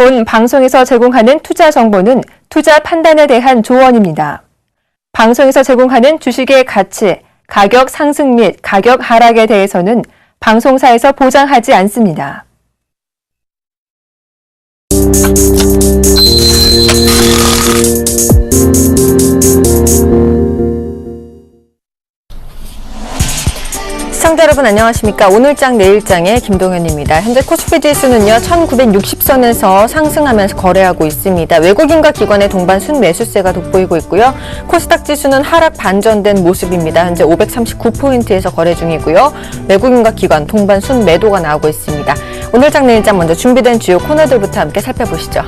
본 방송에서 제공하는 투자 정보는 투자 판단에 대한 조언입니다. 방송에서 제공하는 주식의 가치, 가격 상승 및 가격 하락에 대해서는 방송사에서 보장하지 않습니다. 시청자 여러분 안녕하십니까. 오늘장 내일장의 김동현입니다. 현재 코스피 지수는요 1960선에서 상승하면서 거래하고 있습니다. 외국인과 기관의 동반 순매수세가 돋보이고 있고요. 코스닥 지수는 하락 반전된 모습입니다. 현재 539포인트에서 거래 중이고요. 외국인과 기관 동반 순매도가 나오고 있습니다. 오늘장 내일장 먼저 준비된 주요 코너들부터 함께 살펴보시죠.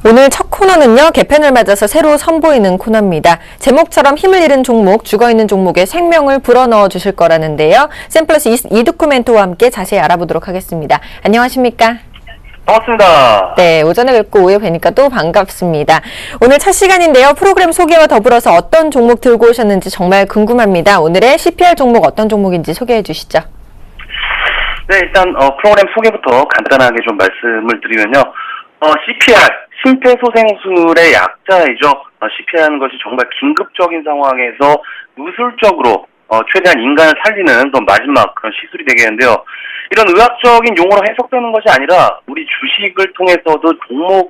오늘 첫 코너는요, 개편을 맞아서 새로 선보이는 코너입니다. 제목처럼 힘을 잃은 종목, 죽어있는 종목에 생명을 불어넣어 주실 거라는데요. 샘플러스 이두코멘토와 함께 자세히 알아보도록 하겠습니다. 안녕하십니까? 반갑습니다. 네, 오전에 뵙고 오후에 뵈니까 또 반갑습니다. 오늘 첫 시간인데요. 프로그램 소개와 더불어서 어떤 종목 들고 오셨는지 정말 궁금합니다. 오늘의 CPR 종목 어떤 종목인지 소개해 주시죠. 네, 일단 프로그램 소개부터 간단하게 좀 말씀을 드리면요. CPR, 심폐소생술의 약자이죠. CPR하는 것이 정말 긴급적인 상황에서 무술적으로 최대한 인간을 살리는 그런 마지막 그런 시술이 되겠는데요. 이런 의학적인 용어로 해석되는 것이 아니라 우리 주식을 통해서도 종목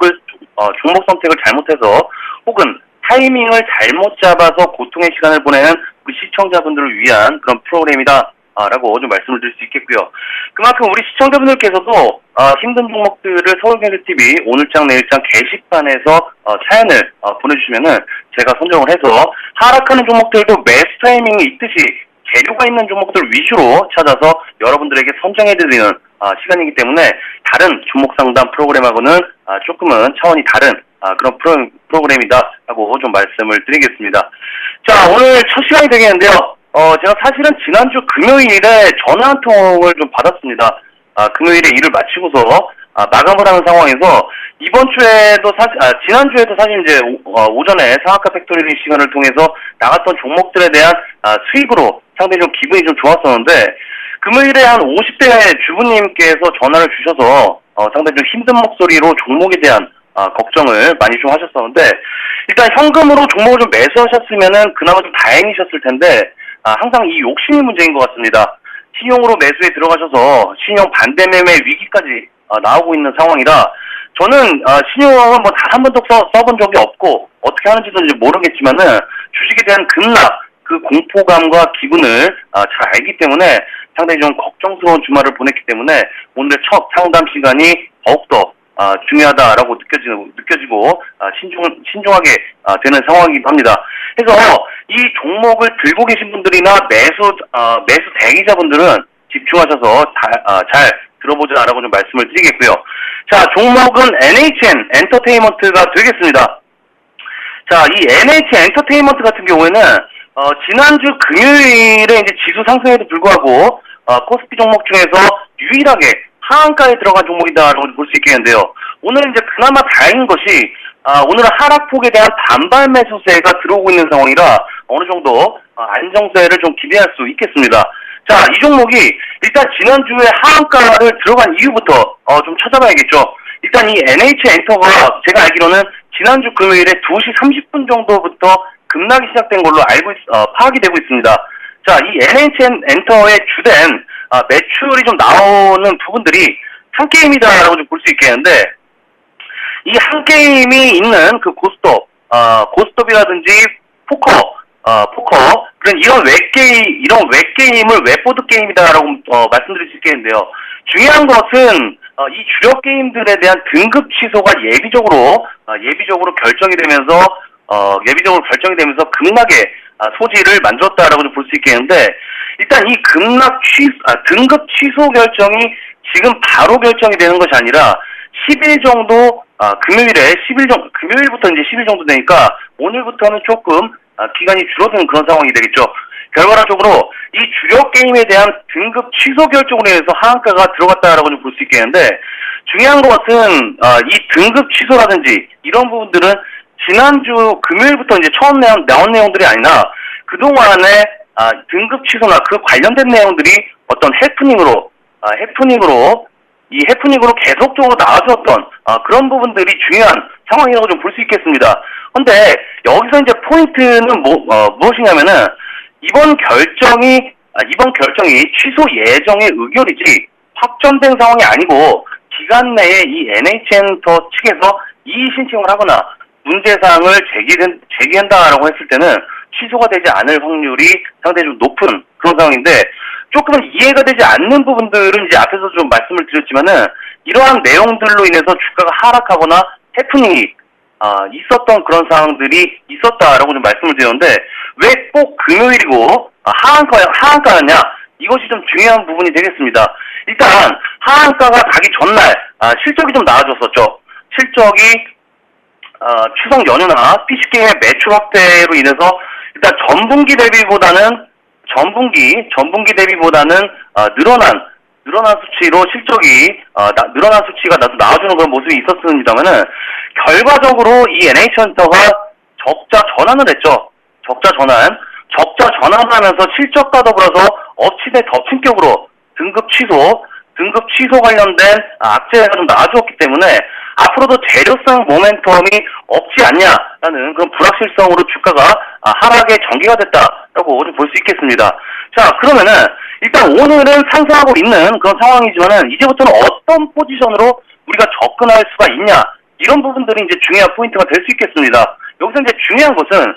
선택을 잘못해서 혹은 타이밍을 잘못 잡아서 고통의 시간을 보내는 우리 시청자분들을 위한 그런 프로그램이다. 라고 좀 말씀을 드릴 수 있겠고요. 그만큼 우리 시청자분들께서도 힘든 종목들을 서울경제TV 오늘장 내일장 게시판에서 사연을 보내주시면은 제가 선정을 해서 하락하는 종목들도 매수 타이밍이 있듯이 재료가 있는 종목들 위주로 찾아서 여러분들에게 선정해드리는 시간이기 때문에 다른 종목 상담 프로그램하고는 조금은 차원이 다른 그런 프로그램이다라고 좀 말씀을 드리겠습니다. 자, 오늘 첫 시간이 되겠는데요. 제가 사실은 지난주 금요일에 전화 한 통을 좀 받았습니다. 금요일에 일을 마치고서 마감을 하는 상황에서 이번 주에도 지난주에도 사실 이제 오전에 상한가 팩토리 시간을 통해서 나갔던 종목들에 대한 수익으로 상당히 좀 기분이 좀 좋았었는데 금요일에 한 50대 주부님께서 전화를 주셔서 상당히 좀 힘든 목소리로 종목에 대한 걱정을 많이 좀 하셨었는데 일단 현금으로 종목을 좀 매수하셨으면은 그나마 좀 다행이셨을 텐데 항상 이 욕심이 문제인 것 같습니다. 신용으로 매수에 들어가셔서 신용 반대 매매 위기까지 나오고 있는 상황이라 저는 신용을 뭐 단 한 번도 써본 적이 없고 어떻게 하는지도 이제 모르겠지만은 주식에 대한 급락 그 공포감과 기분을 잘 알기 때문에 상당히 좀 걱정스러운 주말을 보냈기 때문에 오늘 첫 상담 시간이 더욱더 중요하다라고 느껴지고 신중하게 되는 상황이기도 합니다. 그래서 이 종목을 들고 계신 분들이나 매수 대기자분들은 집중하셔서 잘 들어보자라고 좀 말씀을 드리겠고요. 자, 종목은 NHN 엔터테인먼트가 되겠습니다. 자, 이 NH 엔터테인먼트 같은 경우에는 지난주 금요일에 이제 지수 상승에도 불구하고 코스피 종목 중에서 유일하게 하한가에 들어간 종목이다라고 볼 수 있겠는데요. 오늘 이제 그나마 다행인 것이 오늘은 하락폭에 대한 반발 매수세가 들어오고 있는 상황이라 어느 정도 안정세를 좀 기대할 수 있겠습니다. 자, 이 종목이 일단 지난주에 하한가를 들어간 이유부터 좀 찾아봐야겠죠. 일단 이 NH엔터가 제가 알기로는 지난주 금요일에 2시 30분 정도부터 급락이 시작된 걸로 파악이 되고 있습니다. 자, 이 NH엔터의 주된 매출이 좀 나오는 부분들이 한 게임이다라고 좀 볼 수 있겠는데, 이 한 게임이 있는 그 고스톱이라든지 포커, 그런 이런 웹게임을 웹보드게임이다라고 말씀드릴 수 있겠는데요. 중요한 것은 이 주력 게임들에 대한 등급 취소가 예비적으로 결정이 되면서 급락의 소지를 만들었다라고 볼 수 있겠는데, 일단 이 등급 취소 결정이 지금 바로 결정이 되는 것이 아니라 10일 정도, 금요일부터 이제 10일 정도 되니까 오늘부터는 조금 기간이 줄어드는 그런 상황이 되겠죠. 결과적으로 이 주력 게임에 대한 등급 취소 결정으로 해서 하한가가 들어갔다라고 볼 수 있겠는데, 중요한 것은 이 등급 취소라든지 이런 부분들은 지난주 금요일부터 이제 처음 나온 내용들이 아니라 그동안에 등급 취소나 그 관련된 내용들이 어떤 해프닝으로 계속적으로 나와줬던 그런 부분들이 중요한 상황이라고 좀 볼 수 있겠습니다. 근데 여기서 이제 포인트는 무엇이냐면은 이번 결정이 취소 예정의 의결이지 확정된 상황이 아니고, 기간 내에 이 NH엔터 측에서 이의 신청을 하거나 문제사항을 제기한다라고 했을 때는 취소가 되지 않을 확률이 상당히 좀 높은 그런 상황인데, 조금은 이해가 되지 않는 부분들은 이제 앞에서 좀 말씀을 드렸지만은 이러한 내용들로 인해서 주가가 하락하거나 해프닝이 있었던 그런 상황들이 있었다라고 좀 말씀을 드렸는데, 왜 꼭 금요일이고 하한가였냐, 이것이 좀 중요한 부분이 되겠습니다. 일단 하한가가 가기 전날 실적이 좀 나아졌었죠. 실적이 추석 연휴나 PC게임의 매출 확대로 인해서 일단 전분기 대비보다는 늘어난 수치로 실적이 늘어난 수치가 나와주는 그런 모습이 있었습니다만은, 결과적으로 이 NH엔터가 적자 전환을 했죠. 적자 전환을 하면서 실적과 더불어서 엎치대 덮친격으로 등급 취소 관련된 악재가 좀 나와주었기 때문에 앞으로도 재료성 모멘텀이 없지 않냐라는 그런 불확실성으로 주가가 하락의 전개가 됐다라고 볼 수 있겠습니다. 자, 그러면은 일단 오늘은 상승하고 있는 그런 상황이지만은 이제부터는 어떤 포지션으로 우리가 접근할 수가 있냐, 이런 부분들이 이제 중요한 포인트가 될 수 있겠습니다. 여기서 이제 중요한 것은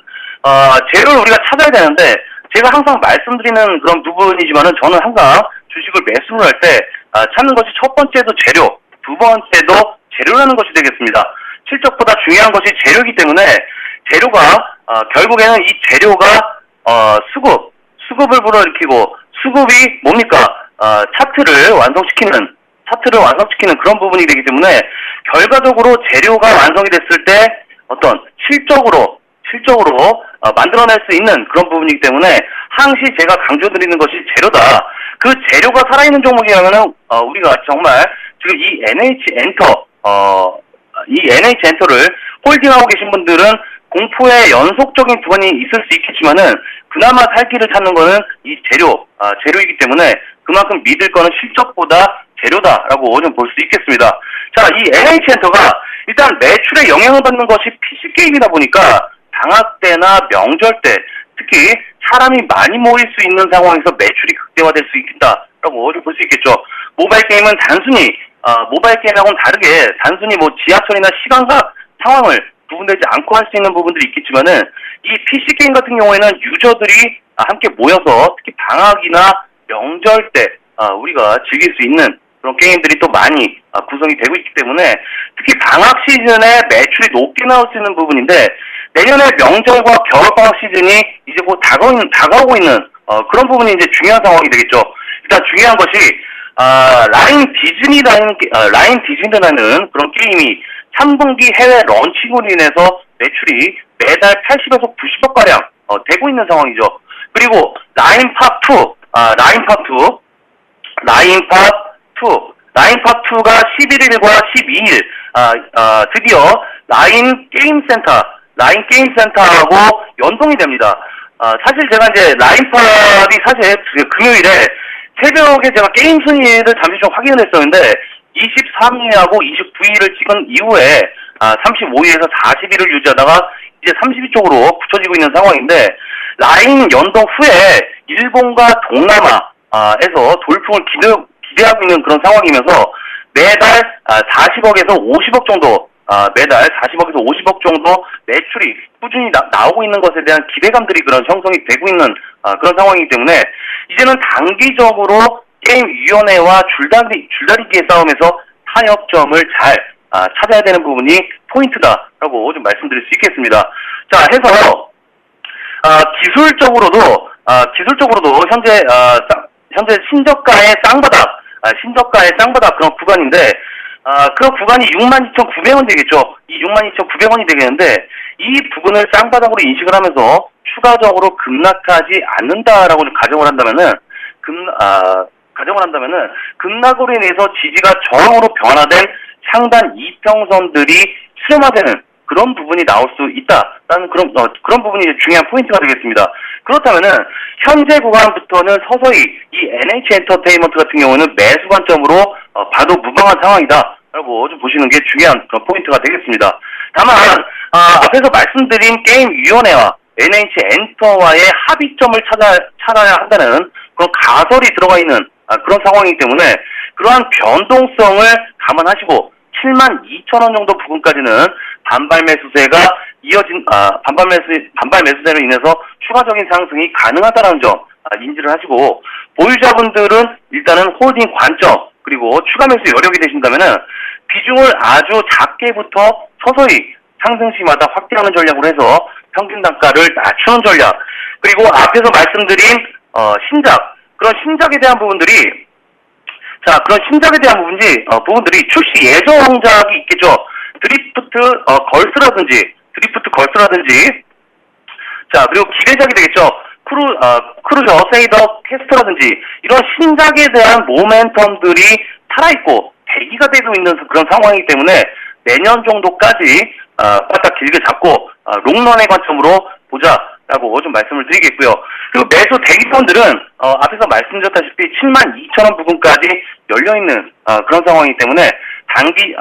재료를 우리가 찾아야 되는데, 제가 항상 말씀드리는 그런 부분이지만은 저는 항상 주식을 매수를 할 때 찾는 것이 첫 번째도 재료, 두 번째도 재료라는 것이 되겠습니다. 실적보다 중요한 것이 재료이기 때문에 결국에는 이 재료가 수급을 불어일으키고, 수급이 뭡니까? 차트를 완성시키는 그런 부분이 되기 때문에, 결과적으로 재료가 완성이 됐을 때 어떤 실적으로 만들어낼 수 있는 그런 부분이기 때문에 항시 제가 강조드리는 것이 재료다. 그 재료가 살아있는 종목이라면은 우리가 정말 지금 이 NH엔터를 홀딩하고 계신 분들은 공포의 연속적인 부분이 있을 수 있겠지만은 그나마 살 길을 찾는 거는 이 재료이기 때문에 그만큼 믿을 거는 실적보다 재료다라고 좀 볼 수 있겠습니다. 자, 이 NH엔터가 일단 매출에 영향을 받는 것이 PC게임이다 보니까 방학 때나 명절 때 특히 사람이 많이 모일 수 있는 상황에서 매출이 극대화될 수 있겠다라고 볼 수 있겠죠. 모바일 게임은 모바일 게임하고는 다르게 단순히 지하철이나 시간과 상황을 구분되지 않고 할 수 있는 부분들이 있겠지만은, 이 PC게임 같은 경우에는 유저들이 함께 모여서 특히 방학이나 명절 때 우리가 즐길 수 있는 그런 게임들이 또 많이 구성이 되고 있기 때문에, 특히 방학 시즌에 매출이 높게 나올 수 있는 부분인데, 내년에 명절과 겨울방학 시즌이 이제 곧 다가오고 있는 그런 부분이 이제 중요한 상황이 되겠죠. 일단 중요한 것이 라인 디즈니라는 그런 게임이 3분기 해외 런칭으로 인해서 매출이 매달 80에서 90억가량 되고 있는 상황이죠. 그리고 라인팝2가 11일과 12일 드디어 라인 게임센터하고 연동이 됩니다. 사실 제가 이제 라인팝이 사실 금요일에 새벽에 제가 게임 순위를 잠시 좀 확인을 했었는데, 23위하고 29위를 찍은 이후에 35위에서 40위를 유지하다가 이제 30위 쪽으로 굳혀지고 있는 상황인데, 라인 연동 후에 일본과 동남아에서 돌풍을 기대하고 있는 그런 상황이면서 매달 40억에서 50억 정도 매달 40억에서 50억 정도 매출이 꾸준히 나오고 있는 것에 대한 기대감들이 그런 형성이 되고 있는 그런 상황이기 때문에 이제는 단기적으로 게임위원회와 줄다리기의 싸움에서 타협점을 잘 찾아야 되는 부분이 포인트다라고 좀 말씀드릴 수 있겠습니다. 자, 해서 기술적으로도 현재 신저가의 쌍바닥 그런 구간인데 그 구간이 62,900원 되겠죠. 이 62,900원이 되겠는데 이 부분을 쌍바닥으로 인식을 하면서 추가적으로 급락하지 않는다라고 좀 가정을 한다면은 급락으로 인해서 지지가 저항으로 변화된 상단 이평선들이 수렴화되는 그런 부분이 나올 수 있다라는 그런 부분이 중요한 포인트가 되겠습니다. 그렇다면은 현재 구간부터는 서서히 이 NH 엔터테인먼트 같은 경우는 매수 관점으로 봐도 무방한 상황이다라고 좀 보시는 게 중요한 그런 포인트가 되겠습니다. 다만 앞에서 말씀드린 게임위원회와 NH 엔터와의 합의점을 찾아야 한다는 그런 가설이 들어가 있는 그런 상황이기 때문에 그러한 변동성을 감안하시고 72,000원 정도 부분까지는 반발 매수세가 이어진 반발 매수세로 인해서 추가적인 상승이 가능하다는 점 인지를 하시고 보유자분들은 일단은 홀딩 관점 그리고 추가 매수 여력이 되신다면은 비중을 아주 작게부터 서서히 상승 시마다 확대하는 전략으로 해서 평균 단가를 낮추는 전략 그리고 앞에서 말씀드린 그런 신작에 대한 부분들이 부분들이 출시 예정작이 있겠죠. 드리프트 걸스라든지 자 그리고 기대작이 되겠죠. 크루저 세이더 캐스터라든지 이런 신작에 대한 모멘텀들이 살아있고 대기가 되고 있는 그런 상황이기 때문에 내년 정도까지 바짝 길게 잡고 롱런의 관점으로 보자라고 좀 말씀을 드리겠고요. 그리고 매수 대기권들은 앞에서 말씀드렸다시피 72,000원 부분까지 열려있는 그런 상황이기 때문에 단기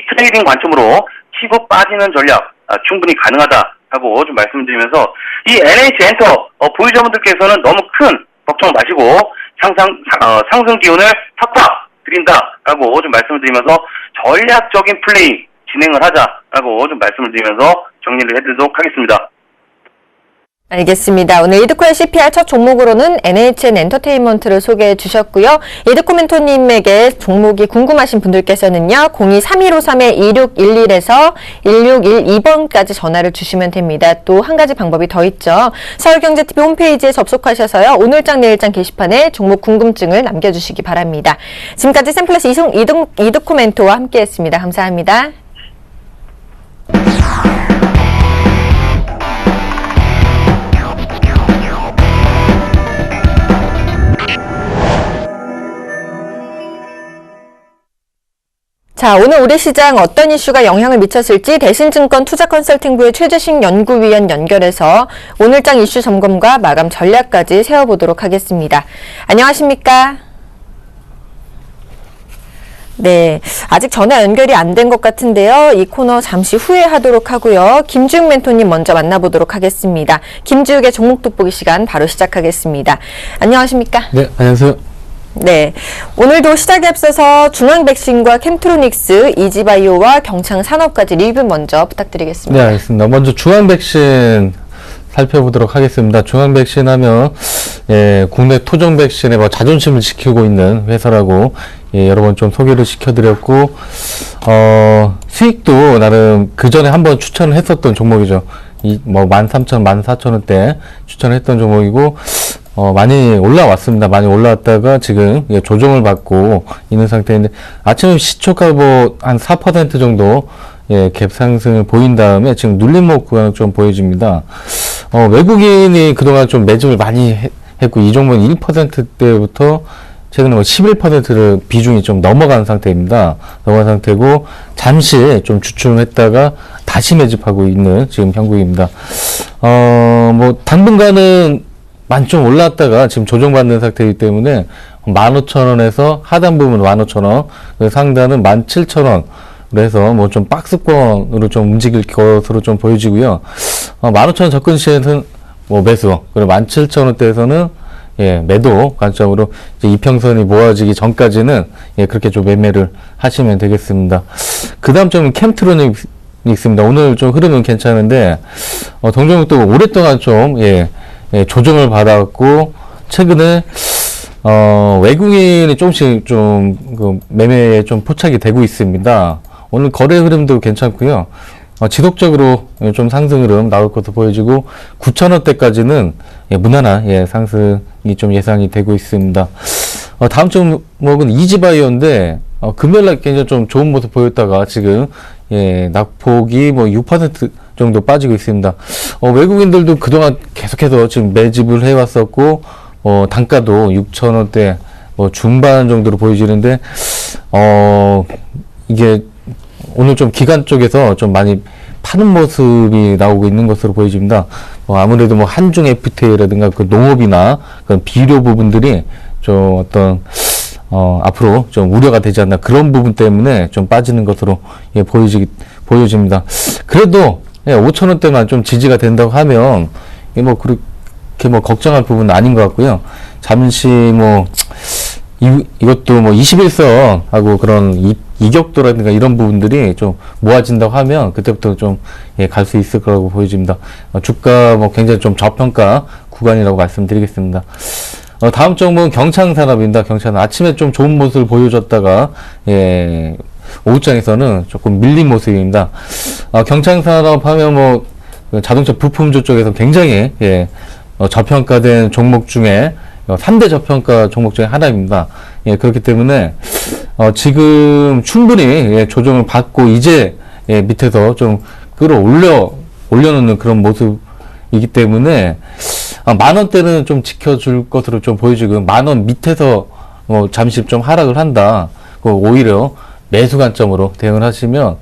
트레이딩 관점으로 치고 빠지는 전략 충분히 가능하다라고 좀 말씀드리면서 이 NH 엔터 보유자분들께서는 너무 큰 걱정 마시고 상승 기운을 팍팍 드린다라고 좀 말씀을 드리면서 전략적인 플레이 진행을 하자라고 좀 말씀을 드리면서 정리를 해드리도록 하겠습니다. 알겠습니다. 오늘 이드코의 CPR 첫 종목으로는 NHN 엔터테인먼트를 소개해 주셨고요. 이드코 멘토님에게 종목이 궁금하신 분들께서는요. 023153-2611에서 1612번까지 전화를 주시면 됩니다. 또 한 가지 방법이 더 있죠. 서울경제TV 홈페이지에 접속하셔서요. 오늘장 내일장 게시판에 종목 궁금증을 남겨주시기 바랍니다. 지금까지 샘플러스 이드코 멘토와 함께했습니다. 감사합니다. 자, 오늘 우리 시장 어떤 이슈가 영향을 미쳤을지 대신증권 투자컨설팅부의 최재식 연구위원 연결해서 오늘장 이슈 점검과 마감 전략까지 세워보도록 하겠습니다. 안녕하십니까? 네, 아직 전화 연결이 안 된 것 같은데요. 이 코너 잠시 후에 하도록 하고요. 김주욱 멘토님 먼저 만나보도록 하겠습니다. 김주욱의 종목 돋보기 시간 바로 시작하겠습니다. 안녕하십니까? 네, 안녕하세요. 네, 오늘도 시작에 앞서서 중앙백신과 캠트로닉스, 이지바이오와 경창산업까지 리뷰 먼저 부탁드리겠습니다. 네, 알겠습니다. 먼저 중앙백신 살펴보도록 하겠습니다. 중앙백신 하면 국내 토종 백신의 자존심을 지키고 있는 회사라고 여러 번 좀 소개를 시켜드렸고 수익도 나름 그 전에 한번 추천을 했었던 종목이죠. 13,000, 14,000원대 추천했던 종목이고 많이 올라왔습니다. 많이 올라왔다가 지금 조정을 받고 있는 상태인데 아침에 시초가 한 4% 정도 갭 상승을 보인 다음에 지금 눌림목 구간을 좀 보여집니다. 외국인이 그동안 좀 매집을 많이 했고 이 종목은 1%대부터 최근에 11%를 비중이 좀 넘어간 상태입니다. 넘어간 상태고 잠시 좀 주춤했다가 다시 매집하고 있는 지금 형국입니다. 당분간은 많이 좀 올랐다가 지금 조정받는 상태이기 때문에 15,000원에서 하단 부분 15,000원, 상단은 17,000원. 그래서 좀 박스권으로 좀 움직일 것으로 좀 보여지고요. 15,000원 접근 시에는 매수, 그리고 17,000원대에서는 예, 매도 관점으로 이제 이평선이 모아지기 전까지는 예, 그렇게 좀 매매를 하시면 되겠습니다. 그 다음 점은 캠트로닉스입니다. 오늘 좀 흐름은 괜찮은데, 동종목도 오랫동안 좀, 예, 조정을 받았고, 최근에, 외국인이 조금씩 좀, 매매에 좀 포착이 되고 있습니다. 오늘 거래 흐름도 괜찮고요. 지속적으로 좀 상승 흐름 나올 것으로 보여지고 9,000원대까지는 예, 무난한 예, 상승이 좀 예상이 되고 있습니다. 다음 종목은 이지바이오인데 금요일날 굉장히 좀 좋은 모습 보였다가 지금 예, 낙폭이 뭐 6% 정도 빠지고 있습니다. 외국인들도 그동안 계속해서 지금 매집을 해왔었고 단가도 6,000원대 중반 정도로 보여지는데 이게 오늘 좀 기관 쪽에서 좀 많이 파는 모습이 나오고 있는 것으로 보여집니다. 아무래도 뭐 한중 FTA라든가 그 농업이나 그런 비료 부분들이 좀 어떤 앞으로 좀 우려가 되지 않나 그런 부분 때문에 좀 빠지는 것으로 예, 보여집니다. 그래도 예, 5,000원대만 좀 지지가 된다고 하면 뭐 그렇게 뭐 걱정할 부분은 아닌 것 같고요. 잠시 뭐 이것도 뭐 21선하고 그런 이격도라든가 이런 부분들이 좀 모아진다고 하면 그때부터 좀 갈 수 있을 거라고 보여집니다. 주가 뭐 굉장히 좀 저평가 구간이라고 말씀드리겠습니다. 다음 종목은 경창산업입니다. 경창산업 아침에 좀 좋은 모습을 보여줬다가 예, 오후장에서는 조금 밀린 모습입니다. 경창산업 하면 뭐 자동차 부품주 쪽에서 굉장히 예, 저평가된 종목 중에 3대 저평가 종목 중에 하나입니다. 예, 그렇기 때문에, 지금 충분히, 예, 조정을 받고, 이제, 예, 밑에서 좀 올려놓는 그런 모습이기 때문에, 10,000원대는 좀 지켜줄 것으로 좀 보여지고, 10,000원 밑에서, 잠시 좀 하락을 한다. 오히려 매수 관점으로 대응을 하시면,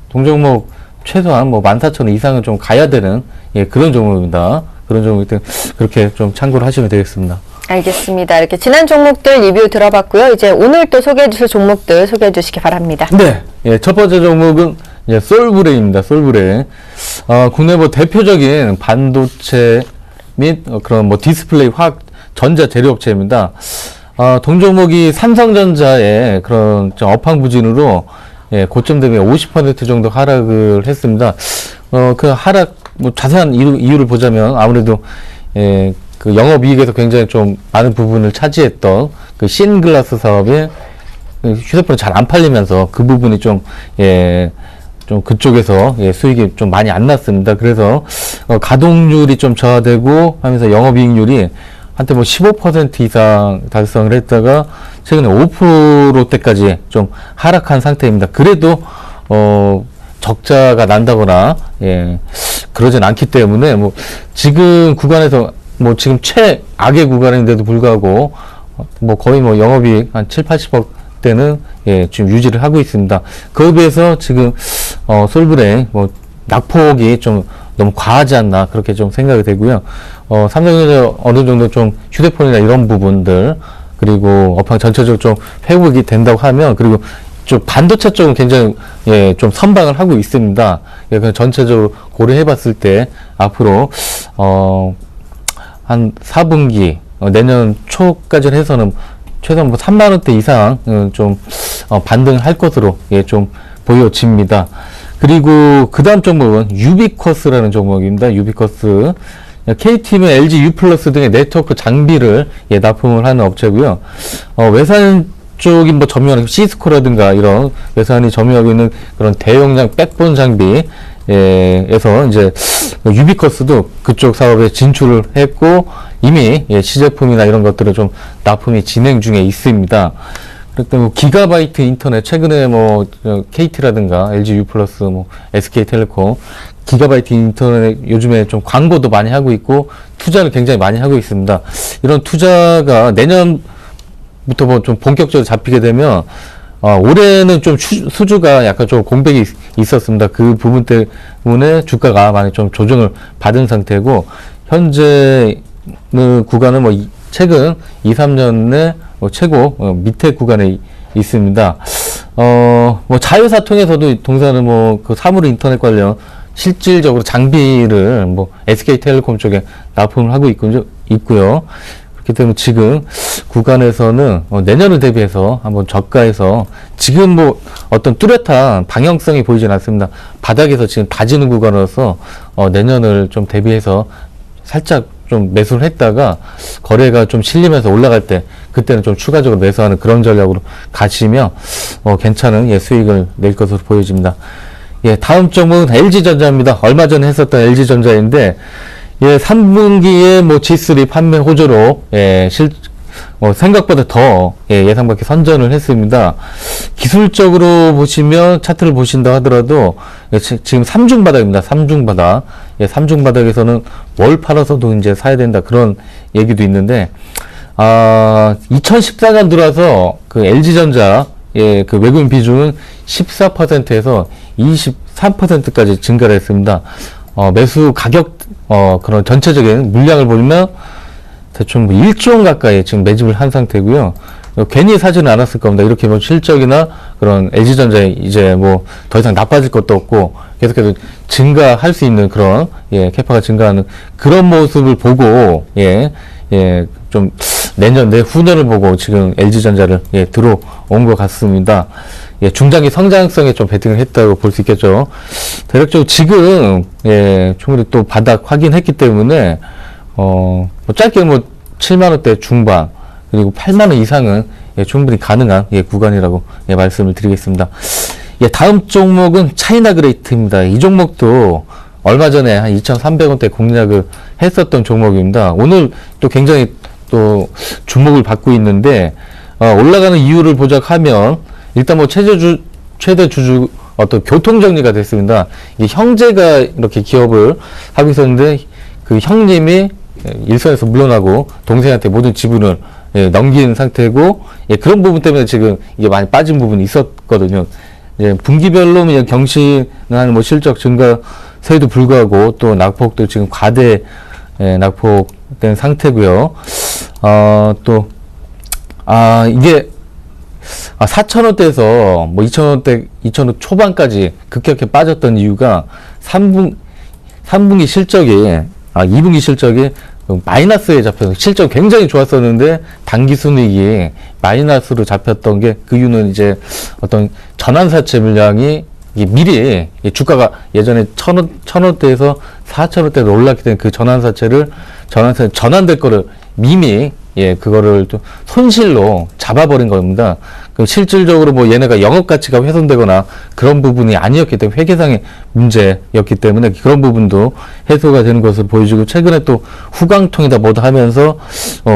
동종목 최소한 14,000원 이상은 좀 가야 되는, 예, 그런 종목입니다. 그런 종목이기 때문에, 그렇게 좀 참고를 하시면 되겠습니다. 알겠습니다. 이렇게 지난 종목들 리뷰 들어봤고요. 이제 오늘 또 소개해 주실 종목들 소개해 주시기 바랍니다. 네. 예, 첫 번째 종목은 예, 솔브레입니다. 솔브레. 국내 뭐 대표적인 반도체 및 그런 뭐 디스플레이 화학 전자 제조 업체입니다. 동종목이 삼성전자의 그런 좀 업황부진으로 예, 고점 대비 50% 정도 하락을 했습니다. 그 하락 뭐 자세한 이유를 보자면 아무래도 예, 그 영업이익에서 굉장히 좀 많은 부분을 차지했던 그 신글라스 사업에 휴대폰이 잘 안 팔리면서 그 부분이 좀, 예, 좀 그쪽에서 예, 수익이 좀 많이 안 났습니다. 그래서 가동률이 좀 저하되고 하면서 영업이익률이 한때 뭐 15% 이상 달성을 했다가 최근에 5%대까지 좀 하락한 상태입니다. 그래도, 적자가 난다거나, 예, 그러진 않기 때문에 뭐 지금 구간에서 뭐 지금 최악의 구간인데도 불구하고 뭐 거의 뭐 영업이익 한 7, 80억대는 예, 지금 유지를 하고 있습니다. 그에 비해서 지금 솔브레 뭐 낙폭이 좀 너무 과하지 않나 그렇게 좀 생각이 되고요. 삼성전자 어느 정도 좀 휴대폰이나 이런 부분들 그리고 업황 전체적으로 좀 회복이 된다고 하면 그리고 좀 반도체 쪽은 굉장히 예, 좀 선방을 하고 있습니다. 예, 그냥 전체적으로 고려해 봤을 때 앞으로 한 4분기 내년 초까지 해서는 최소한 뭐 3만원대 이상 좀 반등을 할 것으로 예, 좀 보여집니다. 그리고 그 다음 종목은 유비쿼스라는 종목입니다. 유비쿼스 KT면 LG U+ 등의 네트워크 장비를 예, 납품을 하는 업체고요. 외산 쪽인 뭐 점유하는 시스코라든가 이런 외산이 점유하고 있는 그런 대용량 백본 장비 에서 이제 유비쿼스도 그쪽 사업에 진출을 했고 이미 예, 시제품이나 이런 것들을 좀 납품이 진행 중에 있습니다. 그리고 뭐 기가바이트 인터넷 최근에 뭐 KT라든가 LG U+, 뭐 SK텔레콤 기가바이트 인터넷 요즘에 좀 광고도 많이 하고 있고 투자를 굉장히 많이 하고 있습니다. 이런 투자가 내년부터 뭐 좀 본격적으로 잡히게 되면 올해는 좀 수주가 약간 좀 공백이 있었습니다. 그 부분 때문에 주가가 많이 좀 조정을 받은 상태고, 현재 구간은 뭐 최근 2, 3년의 최고 밑에 구간에 있습니다. 뭐 자회사 통해서도 동사는 뭐 그 사물 인터넷 관련 실질적으로 장비를 뭐 SK텔레콤 쪽에 납품을 하고 있고요. 그렇기 때문에 지금 구간에서는 내년을 대비해서 한번 저가에서 지금 뭐 어떤 뚜렷한 방향성이 보이진 않습니다. 바닥에서 지금 다지는 구간으로서 내년을 좀 대비해서 살짝 좀 매수를 했다가 거래가 좀 실리면서 올라갈 때 그때는 좀 추가적으로 매수하는 그런 전략으로 가시면 괜찮은 수익을 낼 것으로 보여집니다. 다음 종목은 LG전자입니다. 얼마 전에 했었던 LG전자인데 3분기에 뭐 G3 판매 호조로 생각보다 더 예상 밖의 선전을 했습니다. 기술적으로 보시면 차트를 보신다 하더라도 지금 3중 바닥입니다. 3중 바닥. 3중 바닥에서는 뭘 팔아서도 이제 사야 된다 그런 얘기도 있는데 2014년 들어와서 그 LG전자 그 외국인 비중은 14%에서 23%까지 증가를 했습니다. 매수 가격 그런 전체적인 물량을 보면 대충 1조 원 가까이 지금 매집을 한 상태고요. 괜히 사지는 않았을 겁니다. 이렇게 뭐 실적이나 그런 LG전자에 이제 뭐 더 이상 나빠질 것도 없고 계속해서 증가할 수 있는 그런 캐파가 증가하는 그런 모습을 보고 좀 내년 내후년을 보고 지금 LG전자를 들어온 것 같습니다. 중장기 성장성에 좀 베팅을 했다고 볼 수 있겠죠. 대략적으로 지금 충분히 또 바닥 확인했기 때문에 뭐 짧게 뭐 7만 원대 중반 그리고 8만 원 이상은 충분히 가능한 구간이라고 말씀을 드리겠습니다. 다음 종목은 차이나 그레이트입니다. 이 종목도 얼마 전에 한 2,300원대 공략을 했었던 종목입니다. 오늘 또 굉장히 또 주목을 받고 있는데 올라가는 이유를 보자하면 일단 뭐 최대 주주 어떤 교통 정리가 됐습니다. 이게 형제가 이렇게 기업을 하고 있었는데 그 형님이 일선에서 물러나고 동생한테 모든 지분을 넘긴 상태고 그런 부분 때문에 지금 이게 많이 빠진 부분이 있었거든요. 분기별로 그냥 경신하는 뭐 실적 증가세에도 불구하고 또 낙폭도 지금 과대 낙폭된 상태고요. 이게 4,000원대에서 뭐 2,000원 초반까지 급격히 빠졌던 이유가 3분기 실적이 2분기 실적이 마이너스에 잡혀서 실적 굉장히 좋았었는데 단기 순이익이 마이너스로 잡혔던 게 그 이유는 이제 어떤 전환사채 물량이 미리 주가가 예전에 1,000원대에서 4,000원대로 올랐기 때문에 그 전환사채를 전환될 거를 이미 그거를 또 손실로 잡아버린 겁니다. 그럼 실질적으로 뭐 얘네가 영업 가치가 훼손되거나 그런 부분이 아니었기 때문에 회계상의 문제였기 때문에 그런 부분도 해소가 되는 것으로 보여지고 최근에 또 후광통이다 뭐다 하면서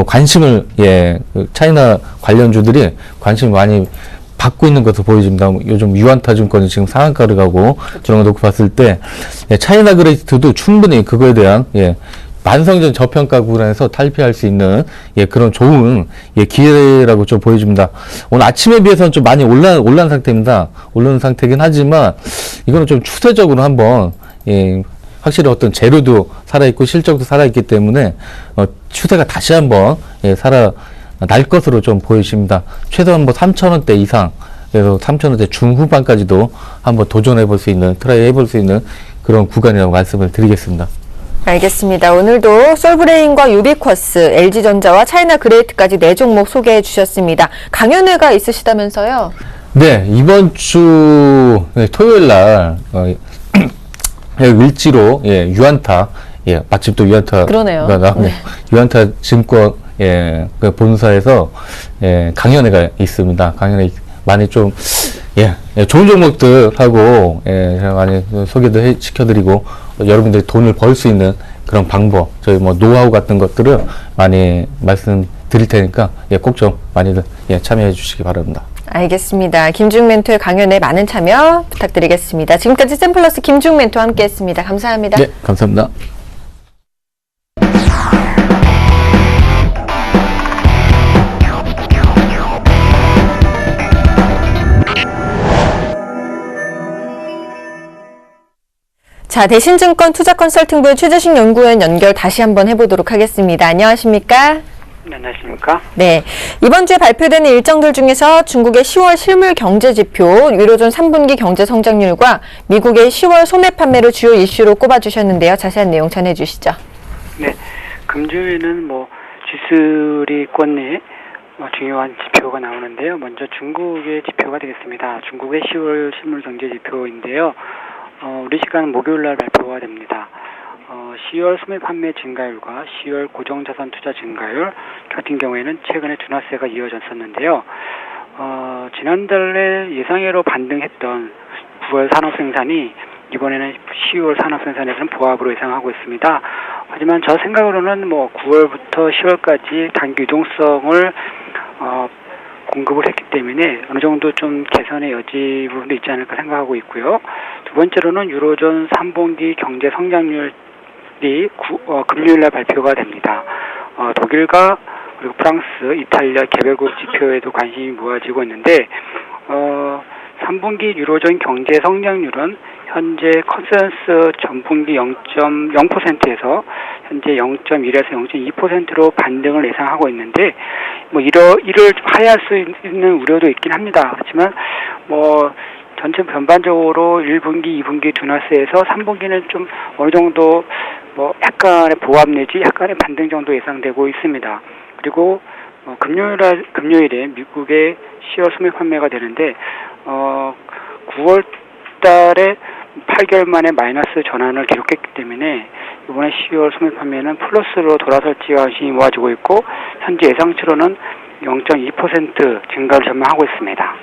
관심을 그 차이나 관련주들이 관심을 많이 받고 있는 것으로 보여집니다. 요즘 유안타증권이 지금 상한가를 가고 그런 거 놓고 봤을 때 차이나 그레이트도 충분히 그거에 대한 만성전 저평가 구간에서 탈피할 수 있는 그런 좋은 기회라고 좀 보여집니다. 오늘 아침에 비해서는 좀 많이 올란 상태입니다. 오르는 상태긴 하지만 이거는 좀 추세적으로 한번 확실히 어떤 재료도 살아있고 실적도 살아있기 때문에 추세가 다시 한번 살아날 것으로 좀 보여집니다. 최소한 뭐 3,000원대 이상 그래서 3,000원대 중후반까지도 한번 도전해 볼 수 있는 트라이 해볼 수 있는 그런 구간이라고 말씀을 드리겠습니다. 알겠습니다. 오늘도 솔브레인과 유비쿼스, LG전자와 차이나 그레이트까지 4종목 소개해 주셨습니다. 강연회가 있으시다면서요? 네, 이번 주 토요일 날 을지로 유안타 마침 또 유안타가 그러네요. 나오고 네. 유안타 증권 그 본사에서 강연회가 있습니다. 강연회 많이 좀 좋은 종목들하고 제가 많이 소개도 시켜드리고 여러분들이 돈을 벌 수 있는 그런 방법 저희 뭐 노하우 같은 것들을 많이 말씀드릴 테니까 꼭 좀 많이들 참여해 주시기 바랍니다. 알겠습니다. 김중 멘토의 강연에 많은 참여 부탁드리겠습니다. 지금까지 샘플러스 김중 멘토와 함께했습니다. 감사합니다. 네, 감사합니다. 자, 대신증권 투자컨설팅부의 최재식 연구원 연결 다시 한번 해보도록 하겠습니다. 안녕하십니까? 네, 안녕하십니까? 네. 이번 주에 발표되는 일정들 중에서 중국의 10월 실물 경제지표, 유로존 3분기 경제 성장률과 미국의 10월 소매 판매를 주요 이슈로 꼽아주셨는데요. 자세한 내용 전해주시죠. 네. 금주에는 뭐 G3권 내 중요한 지표가 나오는데요. 먼저 중국의 지표가 되겠습니다. 중국의 10월 실물 경제 지표인데요. 우리 시간 목요일 날 발표가 됩니다. 10월 소매 판매 증가율과 10월 고정자산 투자 증가율 같은 경우에는 최근에 둔화세가 이어졌었는데요. 지난달에 예상외로 반등했던 9월 산업 생산이 이번에는 10월 산업 생산에서는 보합으로 예상하고 있습니다. 하지만 저 생각으로는 9월부터 10월까지 단기 유동성을 공급을 했기 때문에 어느 정도 좀 개선의 여지 부분도 있지 않을까 생각하고 있고요. 두 번째로는 유로존 3분기 경제 성장률이 금요일날 발표가 됩니다. 독일과 그리고 프랑스, 이탈리아 개별국 지표에도 관심이 모아지고 있는데 3분기 유로존 경제 성장률은 현재 컨센서스 전분기 0.0%에서 현재 0.1에서 0.2%로 반등을 예상하고 있는데 이를 하회할 수 있는 우려도 있긴 합니다. 하지만 전체 전반적으로 1분기, 2분기 둔화세에서 3분기는 좀 어느 정도 약간의 보합 내지 약간의 반등 정도 예상되고 있습니다. 그리고 금요일에 미국의 10월 소매 판매가 되는데 9월 달에 8개월 만에 마이너스 전환을 기록했기 때문에 이번에 10월 소매 판매는 플러스로 돌아설지가 관심이 모아지고 있고 현재 예상치로는 0.2% 증가를 전망하고 있습니다.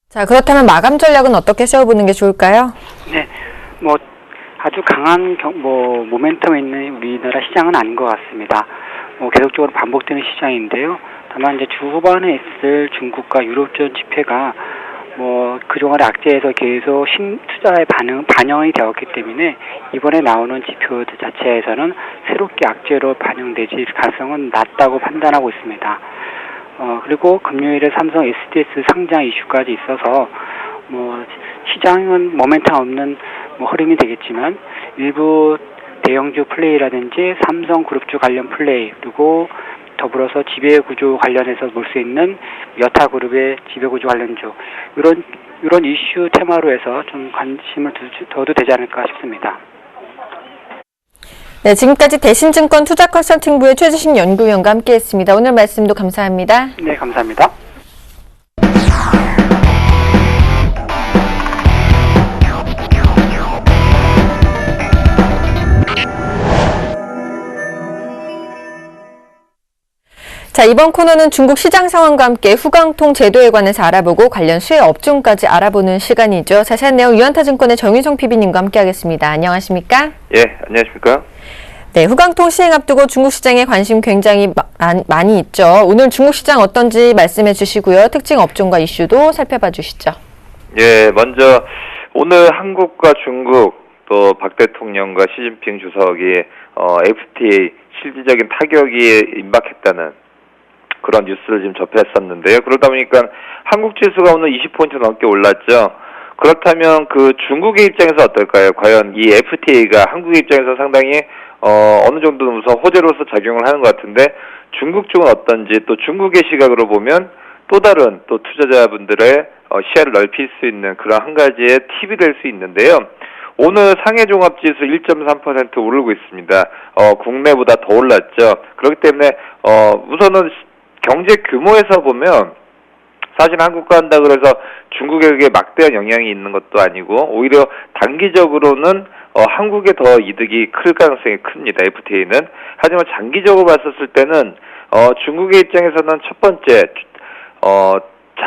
자, 그렇다면 마감 전략은 어떻게 세워보는 게 좋을까요? 네, 아주 강한 모멘텀 있는 우리나라 시장은 아닌 것 같습니다. 계속적으로 반복되는 시장인데요. 다만 이제 주 후반에 있을 중국과 유럽존 집회가 그동안의 악재에서 계속 신투자에 반영이 되었기 때문에 이번에 나오는 지표들 자체에서는 새롭게 악재로 반영되지 가능성은 낮다고 판단하고 있습니다. 그리고 금요일에 삼성 SDS 상장 이슈까지 있어서 시장은 모멘텀 없는 흐름이 되겠지만 일부 대형주 플레이라든지 삼성그룹주 관련 플레이 그리고 더불어서 지배구조 관련해서 볼 수 있는 여타그룹의 지배구조 관련주 이런 이슈 테마로 해서 좀 관심을 둬도 되지 않을까 싶습니다. 네, 지금까지 대신증권 투자컨설팅부의 최재신 연구위원과 함께했습니다. 오늘 말씀도 감사합니다. 네, 감사합니다. 자, 이번 코너는 중국 시장 상황과 함께 후광통 제도에 관해서 알아보고 관련 수혜 업종까지 알아보는 시간이죠. 자세한 내용 유한타증권의 정유성 PB님과 함께하겠습니다. 안녕하십니까? 예, 안녕하십니까? 네, 후광통 시행 앞두고 중국 시장에 관심 굉장히 많이 있죠. 오늘 중국 시장 어떤지 말씀해 주시고요. 특징 업종과 이슈도 살펴봐 주시죠. 예, 먼저 오늘 한국과 중국 또 박 대통령과 시진핑 주석이 FTA 실질적인 타격이 임박했다는 그런 뉴스를 지금 접했었는데요. 그러다 보니까 한국 지수가 오늘 20포인트 넘게 올랐죠. 그렇다면 그 중국의 입장에서 어떨까요? 과연 이 FTA가 한국의 입장에서 상당히 어느 정도 우선 호재로서 작용을 하는 것 같은데 중국 쪽은 어떤지 또 중국의 시각으로 보면 또 다른 또 투자자분들의 시야를 넓힐 수 있는 그런 한 가지의 팁이 될 수 있는데요. 오늘 상해종합지수 1.3% 오르고 있습니다. 국내보다 더 올랐죠. 그렇기 때문에 우선은 경제 규모에서 보면 사실 한국과 한다 그래서 중국에게 막대한 영향이 있는 것도 아니고 오히려 단기적으로는 한국에 더 이득이 클 가능성이 큽니다. FTA는. 하지만 장기적으로 봤었을 때는 중국의 입장에서는 첫 번째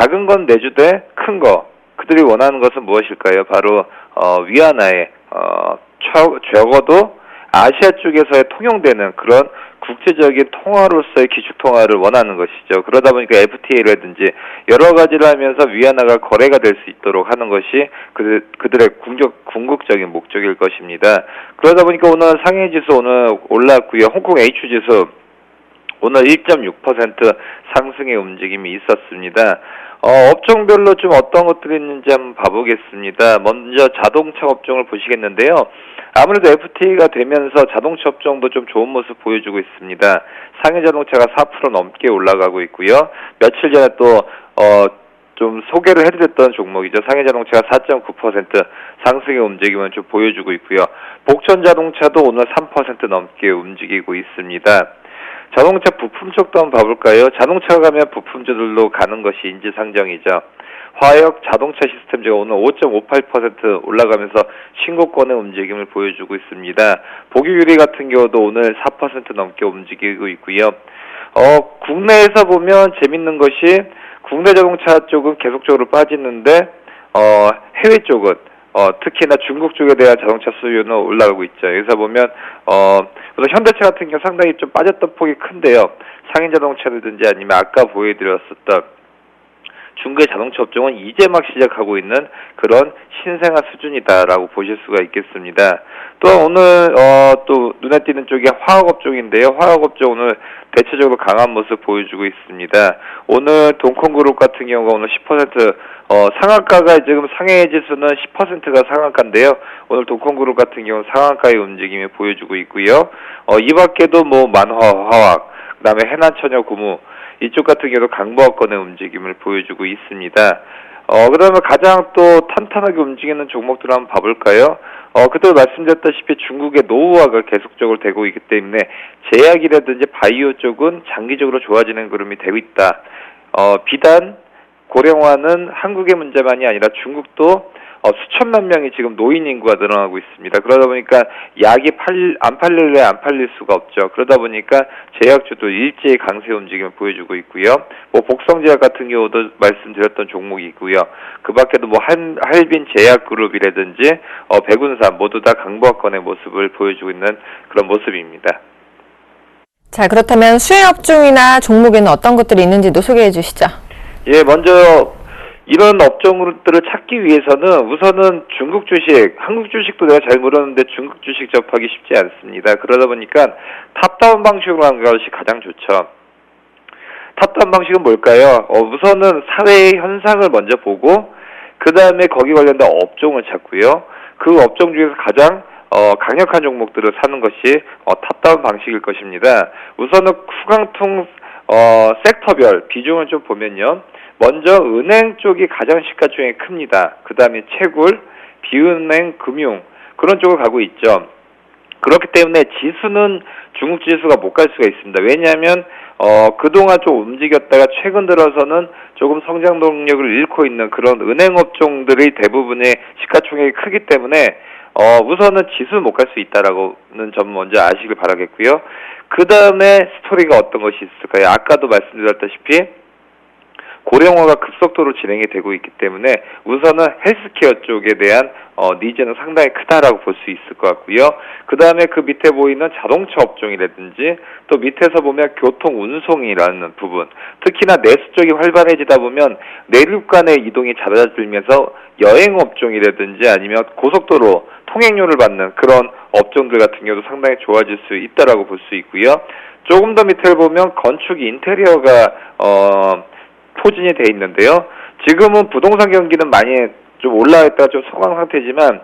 작은 건 내주되 큰 거 그들이 원하는 것은 무엇일까요? 바로 위안화에 적어도 아시아 쪽에서의 통용되는 그런 국제적인 통화로서의 기축통화를 원하는 것이죠. 그러다 보니까 FTA라든지 여러 가지를 하면서 위안화가 거래가 될 수 있도록 하는 것이 그들의 궁극적인 목적일 것입니다. 그러다 보니까 오늘 상해지수 오늘 올랐고요. 홍콩 H지수 오늘 1.6% 상승의 움직임이 있었습니다. 업종별로 좀 어떤 것들이 있는지 한번 봐보겠습니다. 먼저 자동차 업종을 보시겠는데요. 아무래도 FTA가 되면서 자동차 업종도 좀 좋은 모습 보여주고 있습니다. 상해 자동차가 4% 넘게 올라가고 있고요. 며칠 전에 또 좀 소개를 해드렸던 종목이죠. 상해 자동차가 4.9% 상승의 움직임을 좀 보여주고 있고요. 복천 자동차도 오늘 3% 넘게 움직이고 있습니다. 자동차 부품 쪽도 한번 봐볼까요? 자동차가 가면 부품주들로 가는 것이 인지상정이죠. 화력 자동차 시스템주가 오늘 5.58% 올라가면서 신고권의 움직임을 보여주고 있습니다. 보기유리 같은 경우도 오늘 4% 넘게 움직이고 있고요. 국내에서 보면 재밌는 것이 국내 자동차 쪽은 계속적으로 빠지는데 해외 쪽은 특히나 중국 쪽에 대한 자동차 수요는 올라가고 있죠. 여기서 보면 우선 현대차 같은 경우 상당히 좀 빠졌던 폭이 큰데요. 상인 자동차라든지 아니면 아까 보여드렸었던 중국의 자동차 업종은 이제 막 시작하고 있는 그런 신생아 수준이다라고 보실 수가 있겠습니다. 또 오늘 또 눈에 띄는 쪽이 화학업종인데요. 화학업종 오늘 대체적으로 강한 모습 보여주고 있습니다. 오늘 동콘그룹 같은 경우가 오늘 10% 상한가가 지금 상해 지수는 10%가 상한가인데요. 오늘 동콘그룹 같은 경우 상한가의 움직임을 보여주고 있고요. 이 밖에도 뭐 만화화학, 그다음에 해난처녀고무 이쪽 같은 경우도 강보합권의 움직임을 보여주고 있습니다. 그다음에 가장 또 탄탄하게 움직이는 종목들을 한번 봐볼까요? 그때 말씀드렸다시피 중국의 노후화가 계속적으로 되고 있기 때문에 제약이라든지 바이오 쪽은 장기적으로 좋아지는 그림이 되고 있다. 비단 고령화는 한국의 문제만이 아니라 중국도 수천만 명이 지금 노인 인구가 늘어나고 있습니다. 그러다 보니까 약이 안 팔릴래 안 팔릴 수가 없죠. 그러다 보니까 제약주도 일제히 강세 움직임을 보여주고 있고요. 뭐 복성제약 같은 경우도 말씀드렸던 종목이 있고요. 그 밖에도 뭐 할빈 제약그룹이라든지 백운산 모두 다 강보합권의 모습을 보여주고 있는 그런 모습입니다. 자, 그렇다면 수혜업종이나 종목에는 어떤 것들이 있는지도 소개해 주시죠. 예, 먼저 이런 업종들을 찾기 위해서는 우선은 중국 주식, 한국 주식도 내가 잘 모르는데 중국 주식 접하기 쉽지 않습니다. 그러다 보니까 탑다운 방식으로 하는 것이 가장 좋죠. 탑다운 방식은 뭘까요? 우선은 사회의 현상을 먼저 보고 그 다음에 거기 관련된 업종을 찾고요. 그 업종 중에서 가장 강력한 종목들을 사는 것이 탑다운 방식일 것입니다. 우선은 후광통 섹터별 비중을 좀 보면요. 먼저 은행 쪽이 가장 시가총액이 큽니다. 그 다음에 채굴, 비은행, 금융 그런 쪽으로 가고 있죠. 그렇기 때문에 지수는 중국 지수가 못 갈 수가 있습니다. 왜냐하면 그동안 좀 움직였다가 최근 들어서는 조금 성장 동력을 잃고 있는 그런 은행 업종들의 대부분의 시가총액이 크기 때문에 우선은 지수는 못 갈 수 있다라고는 점 먼저 아시길 바라겠고요. 그 다음에 스토리가 어떤 것이 있을까요? 아까도 말씀드렸다시피 고령화가 급속도로 진행이 되고 있기 때문에 우선은 헬스케어 쪽에 대한 니즈는 상당히 크다라고 볼 수 있을 것 같고요. 그 다음에 그 밑에 보이는 자동차 업종이라든지 또 밑에서 보면 교통 운송이라는 부분, 특히나 내수 쪽이 활발해지다 보면 내륙 간의 이동이 잦아들면서 여행 업종이라든지 아니면 고속도로 통행료를 받는 그런 업종들 같은 경우도 상당히 좋아질 수 있다라고 볼 수 있고요. 조금 더 밑을 보면 건축 인테리어가 포진이 돼 있는데요. 지금은 부동산 경기는 많이 좀 올라있다가 좀 소강 상태지만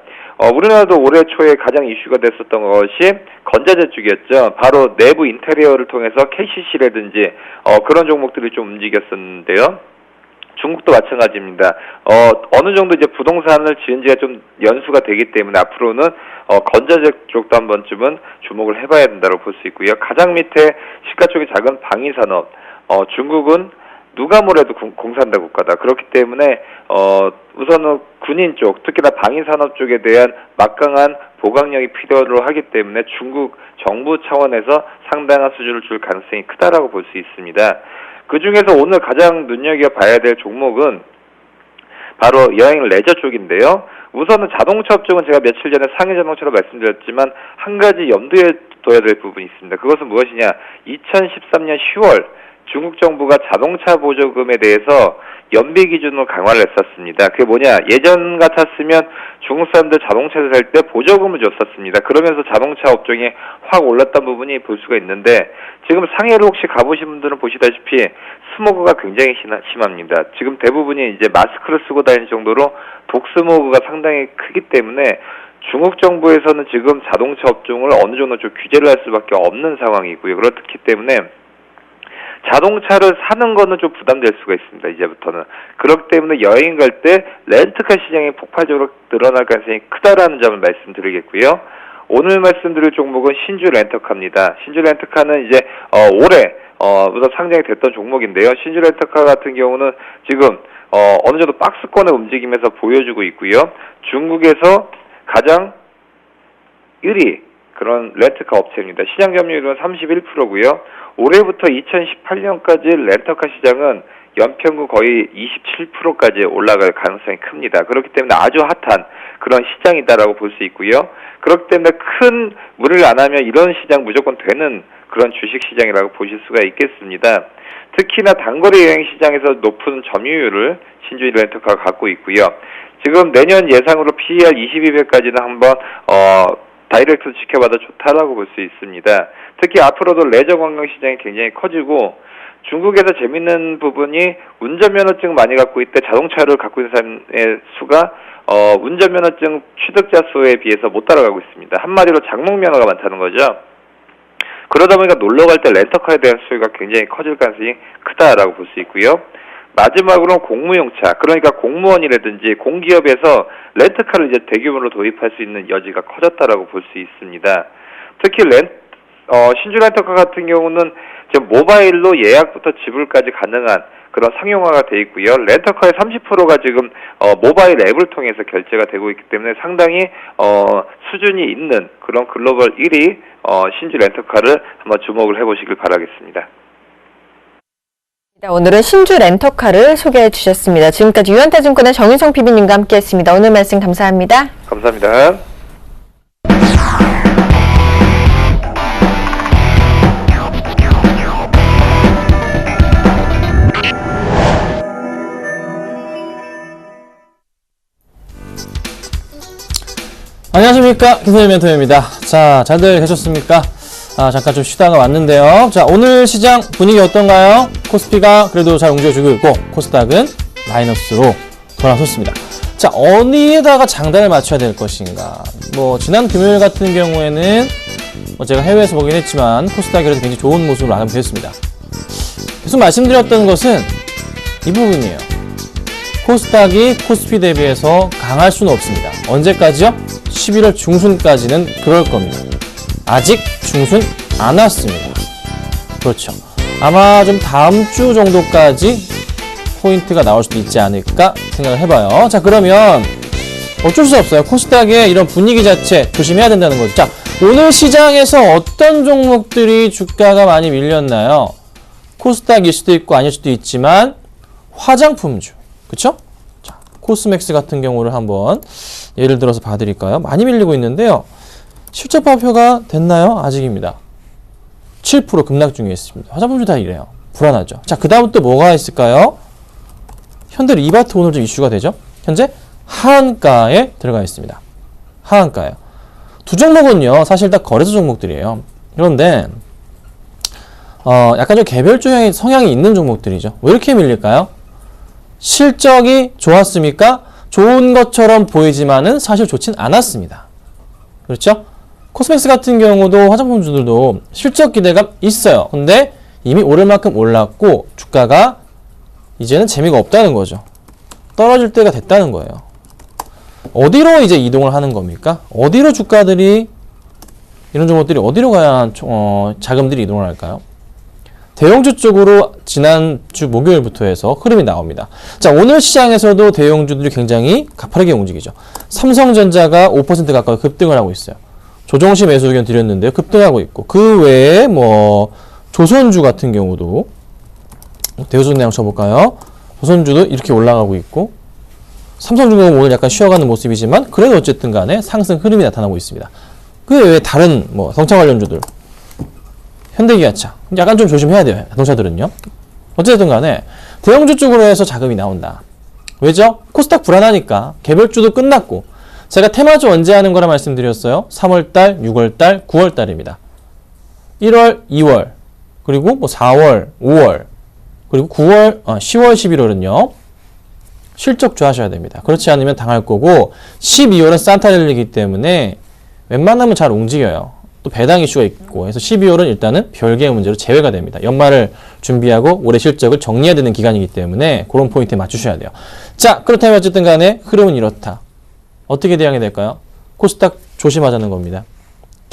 우리나라도 올해 초에 가장 이슈가 됐었던 것이 건자재 쪽이었죠. 바로 내부 인테리어를 통해서 KCC라든지 그런 종목들이 좀 움직였었는데요. 중국도 마찬가지입니다. 어느 정도 이제 부동산을 지은 지가 좀 연수가 되기 때문에 앞으로는 건자재 쪽도 한 번쯤은 주목을 해봐야 된다고 볼 수 있고요. 가장 밑에 시가총액이 작은 방위산업, 중국은 누가 뭐래도 공산당 국가다. 그렇기 때문에 우선은 군인 쪽, 특히나 방위산업 쪽에 대한 막강한 보강력이 필요로 하기 때문에 중국 정부 차원에서 상당한 수주를 줄 가능성이 크다라고 볼 수 있습니다. 그 중에서 오늘 가장 눈여겨봐야 될 종목은 바로 여행 레저 쪽인데요. 우선은 자동차 업종은 제가 며칠 전에 상해 자동차로 말씀드렸지만 한 가지 염두에 둬야 될 부분이 있습니다. 그것은 무엇이냐? 2013년 10월 중국 정부가 자동차 보조금에 대해서 연비 기준으로 강화를 했었습니다. 그게 뭐냐? 예전 같았으면 중국 사람들 자동차를 살 때 보조금을 줬었습니다. 그러면서 자동차 업종이 확 올랐던 부분이 볼 수가 있는데 지금 상해를 혹시 가보신 분들은 보시다시피 스모그가 굉장히 심합니다. 지금 대부분이 이제 마스크를 쓰고 다니는 정도로 독스모그가 상당히 크기 때문에 중국 정부에서는 지금 자동차 업종을 어느 정도 좀 규제를 할 수밖에 없는 상황이고요. 그렇기 때문에 자동차를 사는 거는 좀 부담될 수가 있습니다. 이제부터는. 그렇기 때문에 여행 갈 때 렌트카 시장이 폭발적으로 늘어날 가능성이 크다라는 점을 말씀드리겠고요. 오늘 말씀드릴 종목은 신주 렌터카입니다. 신주 렌터카는 이제 올해 우선 상장이 됐던 종목인데요. 신주 렌터카 같은 경우는 지금 어느 정도 박스권을 움직이면서 보여주고 있고요. 중국에서 가장 1위 그런 렌터카 업체입니다. 시장 점유율은 31%고요. 올해부터 2018년까지 렌터카 시장은 연평균 거의 27%까지 올라갈 가능성이 큽니다. 그렇기 때문에 아주 핫한 그런 시장이다라고 볼 수 있고요. 그렇기 때문에 큰 무리를 안 하면 이런 시장 무조건 되는 그런 주식 시장이라고 보실 수가 있겠습니다. 특히나 단거리 여행 시장에서 높은 점유율을 신주 렌터카가 갖고 있고요. 지금 내년 예상으로 PER 22배까지는 한번 다이렉트 지켜봐도 좋다라고 볼 수 있습니다. 특히 앞으로도 레저 관광 시장이 굉장히 커지고 중국에서 재밌는 부분이 운전면허증 많이 갖고 있대 자동차를 갖고 있는 사람의 수가 운전면허증 취득자 수에 비해서 못 따라가고 있습니다. 한마디로 장롱면허가 많다는 거죠. 그러다 보니까 놀러 갈 때 렌터카에 대한 수요가 굉장히 커질 가능성이 크다라고 볼 수 있고요. 마지막으로는 공무용차, 그러니까 공무원이라든지 공기업에서 렌터카를 이제 대규모로 도입할 수 있는 여지가 커졌다라고 볼 수 있습니다. 특히 신주 렌터카 같은 경우는 지금 모바일로 예약부터 지불까지 가능한 그런 상용화가 돼 있고요. 렌터카의 30%가 지금 모바일 앱을 통해서 결제가 되고 있기 때문에 상당히 수준이 있는 그런 글로벌 1위 신주 렌터카를 한번 주목을 해보시길 바라겠습니다. 오늘은 신주 렌터카를 소개해 주셨습니다. 지금까지 유한타증권의 정윤성 PB님과 함께했습니다. 오늘 말씀 감사합니다. 감사합니다. 안녕하십니까, 김선일 멘토입니다. 자, 잘들 계셨습니까? 잠깐 좀 쉬다가 왔는데요. 자, 오늘 시장 분위기 어떤가요? 코스피가 그래도 잘 움직여주고 있고 코스닥은 마이너스로 돌아섰습니다. 자, 어디에다가 장단을 맞춰야 될 것인가? 지난 금요일 같은 경우에는 제가 해외에서 보긴 했지만 코스닥이 그래도 굉장히 좋은 모습으로 마감되었습니다. 계속 말씀드렸던 것은 이 부분이에요. 코스닥이 코스피 대비해서 강할 수는 없습니다. 언제까지요? 11월 중순까지는 그럴 겁니다. 아직 중순 안 왔습니다. 그렇죠. 아마 좀 다음 주 정도까지 포인트가 나올 수도 있지 않을까 생각을 해봐요. 자, 그러면 어쩔 수 없어요. 코스닥의 이런 분위기 자체 조심해야 된다는 거죠. 자, 오늘 시장에서 어떤 종목들이 주가가 많이 밀렸나요? 코스닥일 수도 있고 아닐 수도 있지만 화장품주, 그쵸? 자, 코스맥스 같은 경우를 한번 예를 들어서 봐드릴까요? 많이 밀리고 있는데요. 실적 발표가 됐나요? 아직입니다. 7% 급락 중에 있습니다. 화장품주 다 이래요. 불안하죠. 자, 그 다음 또 뭐가 있을까요? 현대 리바트 오늘 좀 이슈가 되죠? 현재 하한가에 들어가 있습니다. 하한가요. 두 종목은요, 사실 다 거래소 종목들이에요. 그런데 약간 좀 개별주의 성향이 있는 종목들이죠. 왜 이렇게 밀릴까요? 실적이 좋았습니까? 좋은 것처럼 보이지만은 사실 좋진 않았습니다. 그렇죠? 코스맥스 같은 경우도 화장품주들도 실적 기대감 있어요. 근데 이미 오를 만큼 올랐고 주가가 이제는 재미가 없다는 거죠. 떨어질 때가 됐다는 거예요. 어디로 이제 이동을 하는 겁니까? 어디로 주가들이 이런 종목들이 어디로 가야 자금들이 이동을 할까요? 대형주 쪽으로 지난주 목요일부터 해서 흐름이 나옵니다. 자, 오늘 시장에서도 대형주들이 굉장히 가파르게 움직이죠. 삼성전자가 5% 가까이 급등을 하고 있어요. 조정시 매수 의견 드렸는데요. 급등하고 있고 그 외에 조선주 같은 경우도 대우전 내용 쳐볼까요? 조선주도 이렇게 올라가고 있고 삼성중공업 오늘 약간 쉬어가는 모습이지만 그래도 어쨌든 간에 상승 흐름이 나타나고 있습니다. 그 외에 다른 자동차 관련주들 현대기아차 약간 좀 조심해야 돼요. 자동차들은요. 어쨌든 간에 대형주 쪽으로 해서 자금이 나온다. 왜죠? 코스닥 불안하니까. 개별주도 끝났고 제가 테마주 언제 하는 거라 말씀드렸어요? 3월달, 6월달, 9월달입니다. 1월, 2월 그리고 4월, 5월 그리고 9월, 10월, 11월은요. 실적주 하셔야 됩니다. 그렇지 않으면 당할 거고 12월은 산타랠리이기 때문에 웬만하면 잘 움직여요. 또 배당 이슈가 있고 해서 12월은 일단은 별개의 문제로 제외가 됩니다. 연말을 준비하고 올해 실적을 정리해야 되는 기간이기 때문에 그런 포인트에 맞추셔야 돼요. 자, 그렇다면 어쨌든 간에 흐름은 이렇다. 어떻게 대응이 될까요? 코스닥 조심하자는 겁니다.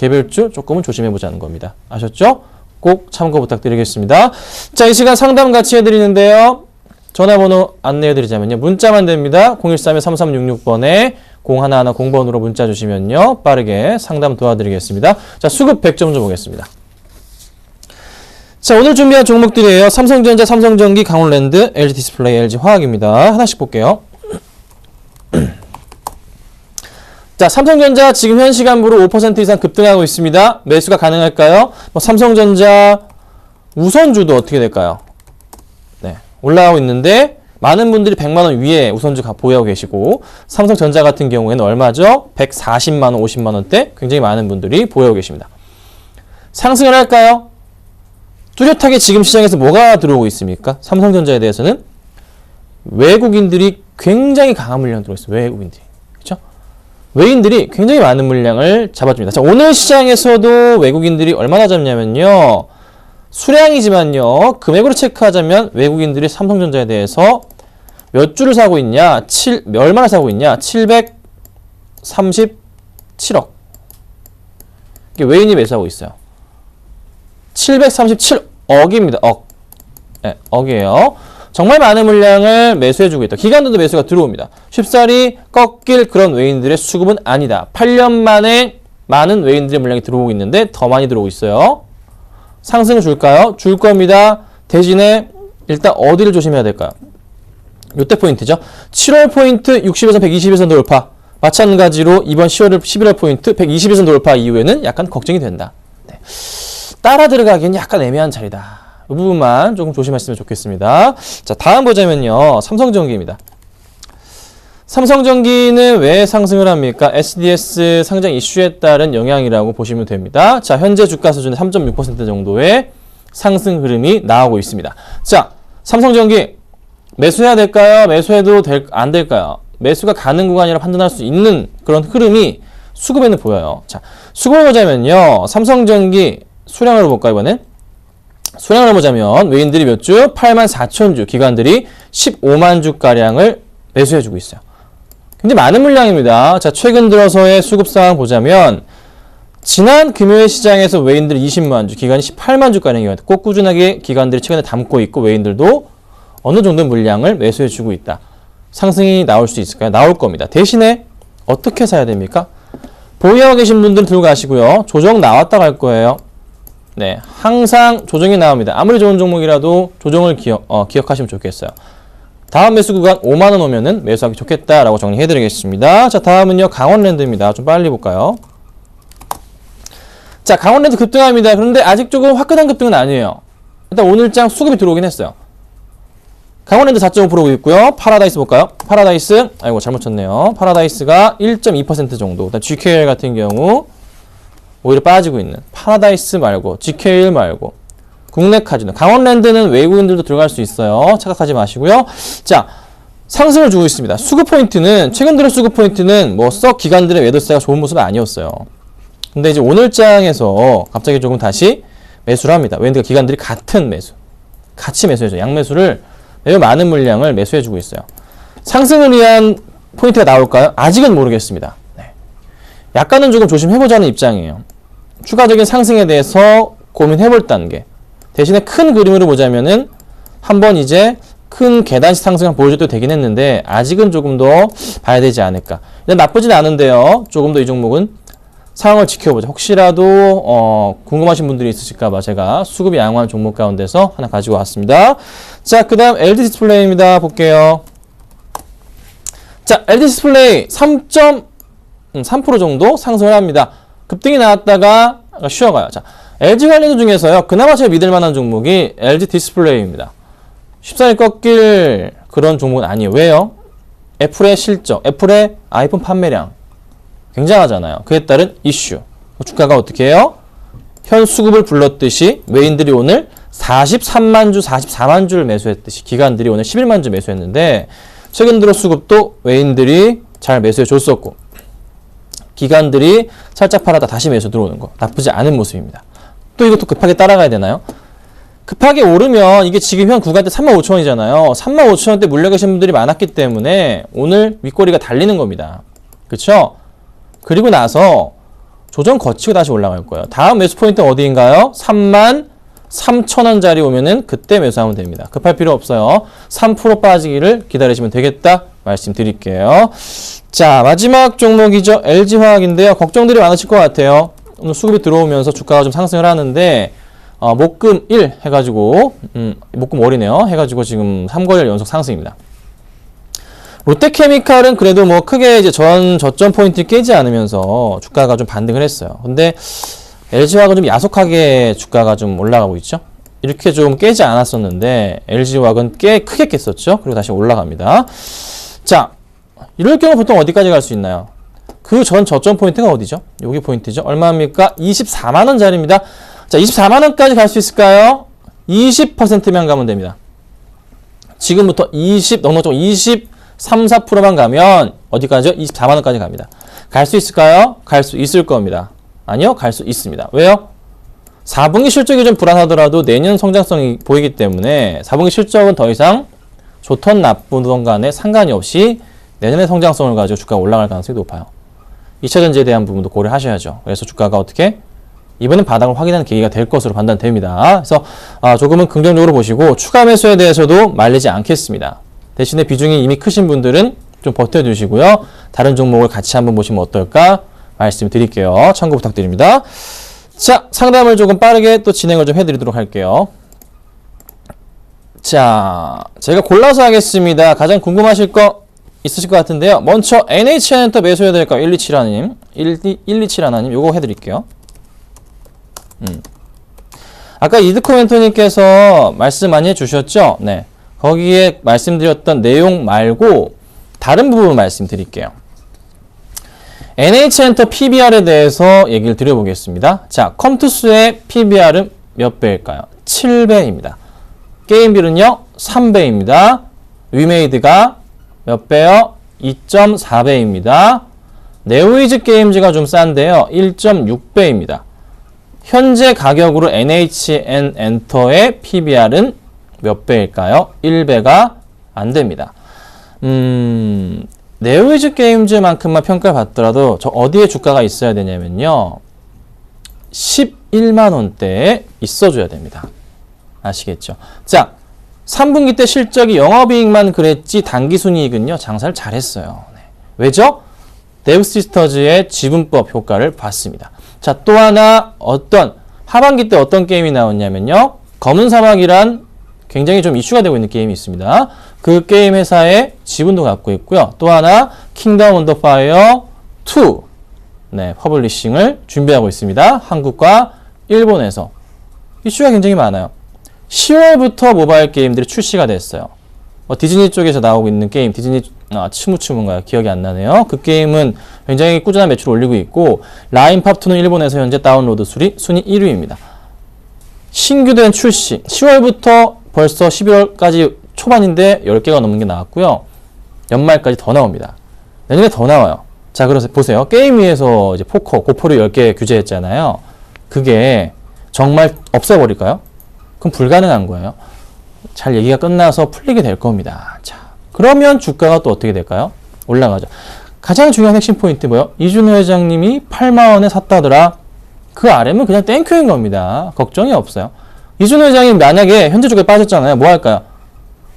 개별주 조금은 조심해보자는 겁니다. 아셨죠? 꼭 참고 부탁드리겠습니다. 자, 이 시간 상담 같이 해드리는데요. 전화번호 안내해드리자면요. 문자만 됩니다. 013-3366번에 0110번으로 문자 주시면요. 빠르게 상담 도와드리겠습니다. 자, 수급 100점 좀 보겠습니다. 자, 오늘 준비한 종목들이에요. 삼성전자, 삼성전기, 강원랜드, LG디스플레이, LG화학입니다. 하나씩 볼게요. 자, 삼성전자 지금 현 시간부로 5% 이상 급등하고 있습니다. 매수가 가능할까요? 삼성전자 우선주도 어떻게 될까요? 네, 올라가고 있는데 많은 분들이 100만 원 위에 우선주 보유하고 계시고 삼성전자 같은 경우에는 얼마죠? 140만 원, 50만 원대 굉장히 많은 분들이 보유하고 계십니다. 상승을 할까요? 뚜렷하게 지금 시장에서 뭐가 들어오고 있습니까? 삼성전자에 대해서는 외국인들이 굉장히 강한 물량 들어오고 있어요. 외국인들이. 그렇죠? 외인들이 굉장히 많은 물량을 잡아줍니다. 자, 오늘 시장에서도 외국인들이 얼마나 잡냐면요. 수량이지만요. 금액으로 체크하자면 외국인들이 삼성전자에 대해서 몇 주를 사고 있냐? 얼마나 사고 있냐? 737억. 이게 외인이 매수하고 있어요. 737억입니다. 억. 네, 억이에요. 정말 많은 물량을 매수해주고 있다. 기관들도 매수가 들어옵니다. 쉽사리 꺾일 그런 외인들의 수급은 아니다. 8년 만에 많은 외인들의 물량이 들어오고 있는데 더 많이 들어오고 있어요. 상승을 줄까요? 줄 겁니다. 대신에 일단 어디를 조심해야 될까요? 요때 포인트죠. 7월 포인트 60에서 120에서 돌파. 마찬가지로 이번 11월 포인트 120에서 돌파 이후에는 약간 걱정이 된다. 네. 따라 들어가기엔 약간 애매한 자리다. 이 부분만 조금 조심하시면 좋겠습니다. 자, 다음 보자면요. 삼성전기입니다. 삼성전기는 왜 상승을 합니까? SDS 상장 이슈에 따른 영향이라고 보시면 됩니다. 자, 현재 주가 수준의 3.6% 정도의 상승 흐름이 나오고 있습니다. 자, 삼성전기 매수해야 될까요? 매수해도 안 될까요? 매수가 가는 구간이라 판단할 수 있는 그런 흐름이 수급에는 보여요. 자, 수급을 보자면요. 삼성전기 수량으로 볼까요, 이번엔? 수량을 보자면 외인들이 몇 주? 84,000주, 기관들이 15만 주가량을 매수해주고 있어요. 굉장히 많은 물량입니다. 자, 최근 들어서의 수급 상황 보자면 지난 금요일 시장에서 외인들이 20만 주, 기관이 18만 주가량이었고 꼭 꾸준하게 기관들이 최근에 담고 있고 외인들도 어느 정도 물량을 매수해주고 있다. 상승이 나올 수 있을까요? 나올 겁니다. 대신에 어떻게 사야 됩니까? 보유하고 계신 분들은 들고 가시고요. 조정 나왔다 갈 거예요. 네, 항상 조정이 나옵니다. 아무리 좋은 종목이라도 조정을 기억하시면 좋겠어요. 다음 매수 구간 5만원 오면은 매수하기 좋겠다라고 정리해드리겠습니다. 자, 다음은요. 강원랜드입니다. 좀 빨리 볼까요? 자, 강원랜드 급등합니다. 그런데 아직 조금 화끈한 급등은 아니에요. 일단 오늘장 수급이 들어오긴 했어요. 강원랜드 4.5%고 있고요. 파라다이스 볼까요? 파라다이스, 아이고 잘못 쳤네요. 파라다이스가 1.2% 정도. 일단 GKL 같은 경우 오히려 빠지고 있는 파라다이스 말고 GKL 말고 국내 카지노 강원랜드는 외국인들도 들어갈 수 있어요. 착각하지 마시고요. 자, 상승을 주고 있습니다. 수급 포인트는 최근 들어 수급 포인트는 뭐 썩 기관들의 매도세가 좋은 모습이 아니었어요. 근데 이제 오늘장에서 갑자기 조금 다시 매수를 합니다. 외국인과 기관들이 같은 매수 같이 매수해줘. 양매수를 매우 많은 물량을 매수해주고 있어요. 상승을 위한 포인트가 나올까요? 아직은 모르겠습니다. 네. 약간은 조금 조심해보자는 입장이에요. 추가적인 상승에 대해서 고민해볼 단계. 대신에 큰 그림으로 보자면은 한번 이제 큰 계단식 상승을 보여줘도 되긴 했는데 아직은 조금 더 봐야 되지 않을까. 일단 나쁘진 않은데요. 조금 더 이 종목은 상황을 지켜보자. 혹시라도 궁금하신 분들이 있으실까봐 제가 수급이 양호한 종목 가운데서 하나 가지고 왔습니다. 자, 그 다음 LG디스플레이입니다. 볼게요. 자, LG디스플레이 3.3% 정도 상승을 합니다. 급등이 나왔다가 쉬어가요. 자, LG 관련 중에서요. 그나마 제가 믿을 만한 종목이 LG디스플레이입니다. 쉽사리 꺾일 그런 종목은 아니에요. 왜요? 애플의 실적, 애플의 아이폰 판매량 굉장하잖아요. 그에 따른 이슈. 주가가 어떻게 해요? 현 수급을 불렀듯이 외인들이 오늘 43만 주, 44만 주를 매수했듯이 기관들이 오늘 11만 주 매수했는데 최근 들어 수급도 외인들이 잘 매수해 줬었고 기관들이 살짝 팔아다 다시 매수 들어오는 거 나쁘지 않은 모습입니다. 또 이것도 급하게 따라가야 되나요? 급하게 오르면 이게 지금 현 구간대 35,000원이잖아요. 35,000원대 물려 계신 분들이 많았기 때문에 오늘 윗꼬리가 달리는 겁니다. 그렇죠? 그리고 나서 조정 거치고 다시 올라갈 거예요. 다음 매수 포인트 어디인가요? 33,000원짜리 오면은 그때 매수하면 됩니다. 급할 필요 없어요. 3% 빠지기를 기다리시면 되겠다 말씀드릴게요. 자, 마지막 종목이죠. LG화학인데요. 걱정들이 많으실 것 같아요. 오늘 수급이 들어오면서 주가가 좀 상승을 하는데 목금 1 해가지고 목금 월이네요. 해가지고 지금 3거래일 연속 상승입니다. 롯데케미칼은 그래도 뭐 크게 이제 저점 포인트 깨지 않으면서 주가가 좀 반등을 했어요. 근데 LG화학은 좀 야속하게 주가가 좀 올라가고 있죠. 이렇게 좀 깨지 않았었는데 LG화학은 크게 깼었죠. 그리고 다시 올라갑니다. 자, 이럴 경우 보통 어디까지 갈 수 있나요? 그 전 저점 포인트가 어디죠? 여기 포인트죠. 얼마입니까? 24만원짜리입니다. 자, 24만원까지 갈 수 있을까요? 20%만 가면 됩니다. 지금부터 23, 4%만 가면 어디까지요? 24만원까지 갑니다. 갈 수 있을까요? 갈 수 있을 겁니다. 아니요, 갈 수 있습니다. 왜요? 4분기 실적이 좀 불안하더라도 내년 성장성이 보이기 때문에 4분기 실적은 더 이상 좋던 나쁘던 간에 상관이 없이 내년의 성장성을 가지고 주가가 올라갈 가능성이 높아요. 2차전지에 대한 부분도 고려하셔야죠. 그래서 주가가 어떻게? 이번엔 바닥을 확인하는 계기가 될 것으로 판단됩니다. 그래서 조금은 긍정적으로 보시고 추가 매수에 대해서도 말리지 않겠습니다. 대신에 비중이 이미 크신 분들은 좀 버텨주시고요. 다른 종목을 같이 한번 보시면 어떨까 말씀드릴게요. 참고 부탁드립니다. 자, 상담을 조금 빠르게 또 진행을 좀 해드리도록 할게요. 자, 제가 골라서 하겠습니다. 가장 궁금하실 거 있으실 것 같은데요. 먼저 NHN터 매수해야 될까요? 127하나님. 127하나님 요거 해드릴게요. 아까 이드코멘토님께서 말씀 많이 해주셨죠? 네. 거기에 말씀드렸던 내용 말고 다른 부분 말씀드릴게요. NH엔터 PBR에 대해서 얘기를 드려보겠습니다. 자, 컴투스의 PBR은 몇 배일까요? 7배입니다. 게임빌은요? 3배입니다. 위메이드가 몇 배요? 2.4배입니다. 네오이즈 게임즈가 좀 싼데요. 1.6배입니다. 현재 가격으로 NHN 엔터의 PBR은 몇 배일까요? 1배가 안 됩니다. 네오이즈 게임즈만큼만 평가를 받더라도 저 어디에 주가가 있어야 되냐면요. 11만원대에 있어줘야 됩니다. 아시겠죠? 자, 3분기 때 실적이 영업이익만 그랬지 당기순이익은요. 장사를 잘했어요. 네. 왜죠? 데브시스터즈의 지분법 효과를 봤습니다. 자, 또 하나 하반기 때 어떤 게임이 나왔냐면요. 검은 사막이란 굉장히 좀 이슈가 되고 있는 게임이 있습니다. 그 게임 회사의 지분도 갖고 있고요. 또 하나 킹덤 언더 파이어 2 네, 퍼블리싱을 준비하고 있습니다. 한국과 일본에서 이슈가 굉장히 많아요. 10월부터 모바일 게임들이 출시가 됐어요. 디즈니 쪽에서 나오고 있는 게임, 디즈니 츠무츠무인가요? 기억이 안 나네요. 그 게임은 굉장히 꾸준한 매출을 올리고 있고 라인팝2는 일본에서 현재 다운로드 순위 1위입니다. 신규된 출시, 10월부터 벌써 11월까지 초반인데 10개가 넘는 게 나왔고요. 연말까지 더 나옵니다. 내년에 더 나와요. 자, 그래서 보세요. 게임 위에서 이제 고포를 10개 규제했잖아요. 그게 정말 없애버릴까요? 그럼 불가능한 거예요. 잘 얘기가 끝나서 풀리게 될 겁니다. 자, 그러면 주가가 또 어떻게 될까요? 올라가죠. 가장 중요한 핵심 포인트 뭐요? 이준호 회장님이 8만원에 샀다더라. 그 아래면 그냥 땡큐인 겁니다. 걱정이 없어요. 이준호 회장님 만약에 현재 주가에 빠졌잖아요. 뭐 할까요?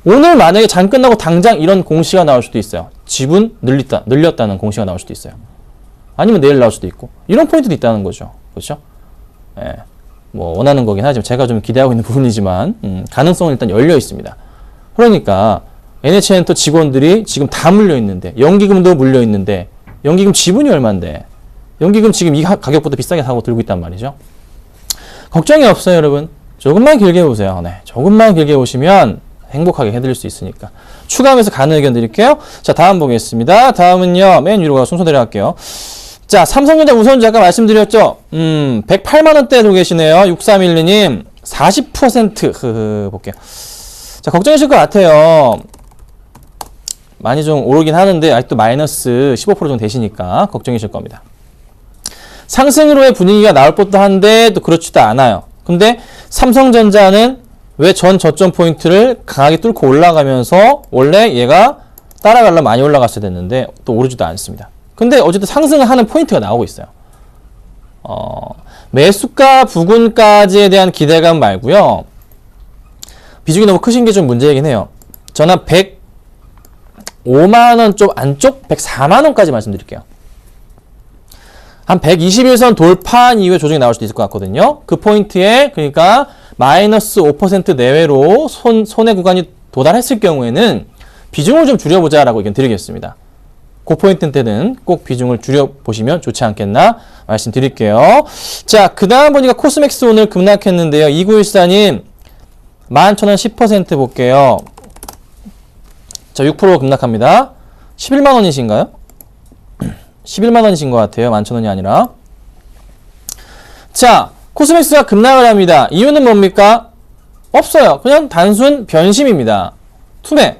오늘 만약에 장 끝나고 당장 이런 공시가 나올 수도 있어요. 지분 늘렸다는 공시가 나올 수도 있어요. 아니면 내일 나올 수도 있고. 이런 포인트도 있다는 거죠. 그렇죠? 예. 뭐 원하는 거긴 하지만 제가 좀 기대하고 있는 부분이지만 가능성은 일단 열려 있습니다. 그러니까 NH엔터 직원들이 지금 다 물려 있는데 연기금도 물려 있는데 연기금 지분이 얼마인데 연기금 지금 이 가격보다 비싸게 사고 들고 있단 말이죠. 걱정이 없어요, 여러분. 조금만 길게 보세요. 네, 조금만 길게 보시면 행복하게 해드릴 수 있으니까. 추가하면서 가는 의견 드릴게요. 자, 다음 보겠습니다. 다음은요, 맨 위로 가 순서대로 할게요. 자, 삼성전자 우선주 아까 말씀드렸죠? 108만원대에 두고 계시네요. 6312님. 40% 볼게요. 자, 걱정이실 것 같아요. 많이 좀 오르긴 하는데 아직도 마이너스 15% 정도 되시니까 걱정이실 겁니다. 상승으로의 분위기가 나올 법도 한데 또 그렇지도 않아요. 근데 삼성전자는 왜 전 저점 포인트를 강하게 뚫고 올라가면서 원래 얘가 따라가려면 많이 올라갔어야 됐는데 또 오르지도 않습니다. 근데 어쨌든 상승을 하는 포인트가 나오고 있어요. 매수가 부근까지에 대한 기대감 말고요. 비중이 너무 크신 게 좀 문제이긴 해요. 저는 105만원 좀 안쪽 104만원까지 말씀드릴게요. 한 121선 돌파한 이후에 조정이 나올 수도 있을 것 같거든요. 그 포인트에 그러니까 마이너스 5% 내외로 손해 구간이 도달했을 경우에는 비중을 좀 줄여보자라고 의견 드리겠습니다. 그 포인트 때는 꼭 비중을 줄여보시면 좋지 않겠나 말씀드릴게요. 자, 그 다음 보니까 코스맥스 오늘 급락했는데요. 2914님 11,000원 10% 볼게요. 자, 6% 급락합니다. 11만원이신가요? 11만원이신 것 같아요. 11,000원이 아니라. 자, 코스맥스가 급락을 합니다. 이유는 뭡니까? 없어요. 그냥 단순 변심입니다. 투매.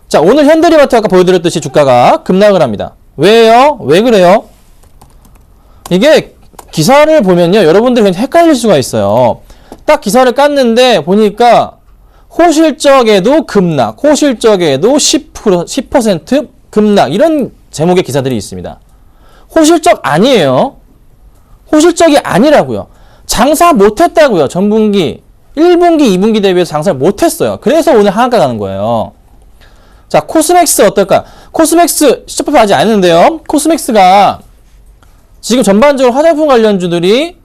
자, 오늘 현대리마트 아까 보여드렸듯이 주가가 급락을 합니다. 왜요? 왜 그래요? 이게 기사를 보면요. 여러분들이 그냥 헷갈릴 수가 있어요. 딱 기사를 깠는데 보니까 호실적에도 급락, 호실적에도 10% 급락 이런 제목의 기사들이 있습니다. 호실적 아니에요. 호실적이 아니라고요. 장사 못했다고요. 전분기, 1분기, 2분기 대비해서 장사를 못했어요. 그래서 오늘 하한가 가는 거예요. 자, 코스맥스 어떨까? 코스맥스 시초 발표 아직 안 했는데요. 코스맥스가 지금 전반적으로 화장품 관련주들이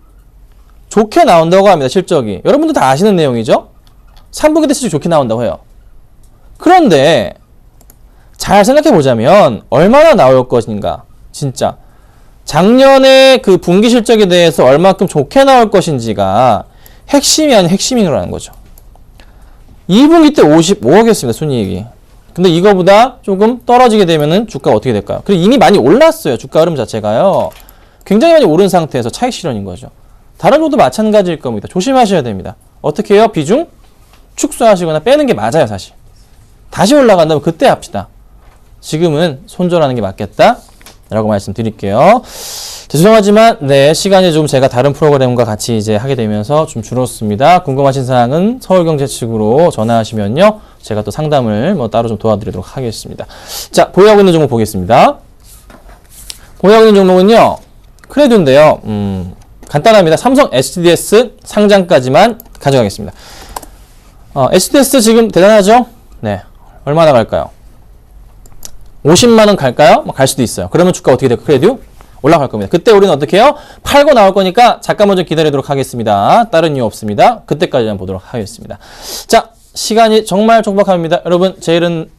좋게 나온다고 합니다. 실적이. 여러분들 다 아시는 내용이죠? 3분기 때 실적이 좋게 나온다고 해요. 그런데 잘 생각해 보자면 얼마나 나올 것인가? 진짜. 작년에 그 분기 실적에 대해서 얼마큼 좋게 나올 것인지가 핵심이 아닌 핵심이라는 거죠. 2분기 때 55억이었습니다. 순이익이. 근데 이거보다 조금 떨어지게 되면은 주가가 어떻게 될까요? 그리고 이미 많이 올랐어요. 주가 흐름 자체가요. 굉장히 많이 오른 상태에서 차익 실현인 거죠. 다른 것도 마찬가지일 겁니다. 조심하셔야 됩니다. 어떻게 해요? 비중 축소하시거나 빼는 게 맞아요, 사실. 다시 올라간다면 그때 합시다. 지금은 손절하는 게 맞겠다 라고 말씀드릴게요. 죄송하지만 네, 시간이 좀 제가 다른 프로그램과 같이 이제 하게 되면서 좀 줄었습니다. 궁금하신 사항은 서울경제 측으로 전화하시면요, 제가 또 상담을 뭐 따로 좀 도와드리도록 하겠습니다. 자, 보유하고 있는 종목 보겠습니다. 보유하고 있는 종목은요, 크레드인데요. 간단합니다. 삼성 HDS 상장까지만 가져가겠습니다. HDS 지금 대단하죠? 네, 얼마나 갈까요? 50만원 갈까요? 갈 수도 있어요. 그러면 주가 어떻게 될까요? 크레드 올라갈 겁니다. 그때 우리는 어떻게 해요? 팔고 나올 거니까 잠깐만 좀 기다리도록 하겠습니다. 다른 이유 없습니다. 그때까지만 보도록 하겠습니다. 자, 시간이 정말 촉박합니다. 여러분,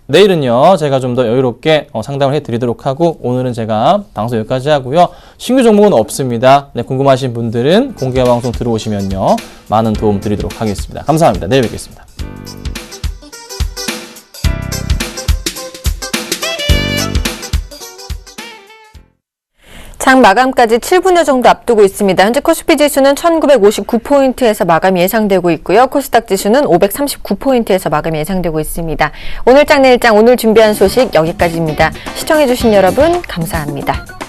내일은요, 제가 좀 더 여유롭게 상담을 해드리도록 하고, 오늘은 제가 방송 여기까지 하고요. 신규 종목은 없습니다. 네, 궁금하신 분들은 공개 방송 들어오시면요, 많은 도움 드리도록 하겠습니다. 감사합니다. 내일 뵙겠습니다. 장 마감까지 7분여 정도 앞두고 있습니다. 현재 코스피 지수는 1959포인트에서 마감이 예상되고 있고요. 코스닥 지수는 539포인트에서 마감이 예상되고 있습니다. 오늘 장 내일 장 오늘 준비한 소식 여기까지입니다. 시청해주신 여러분 감사합니다.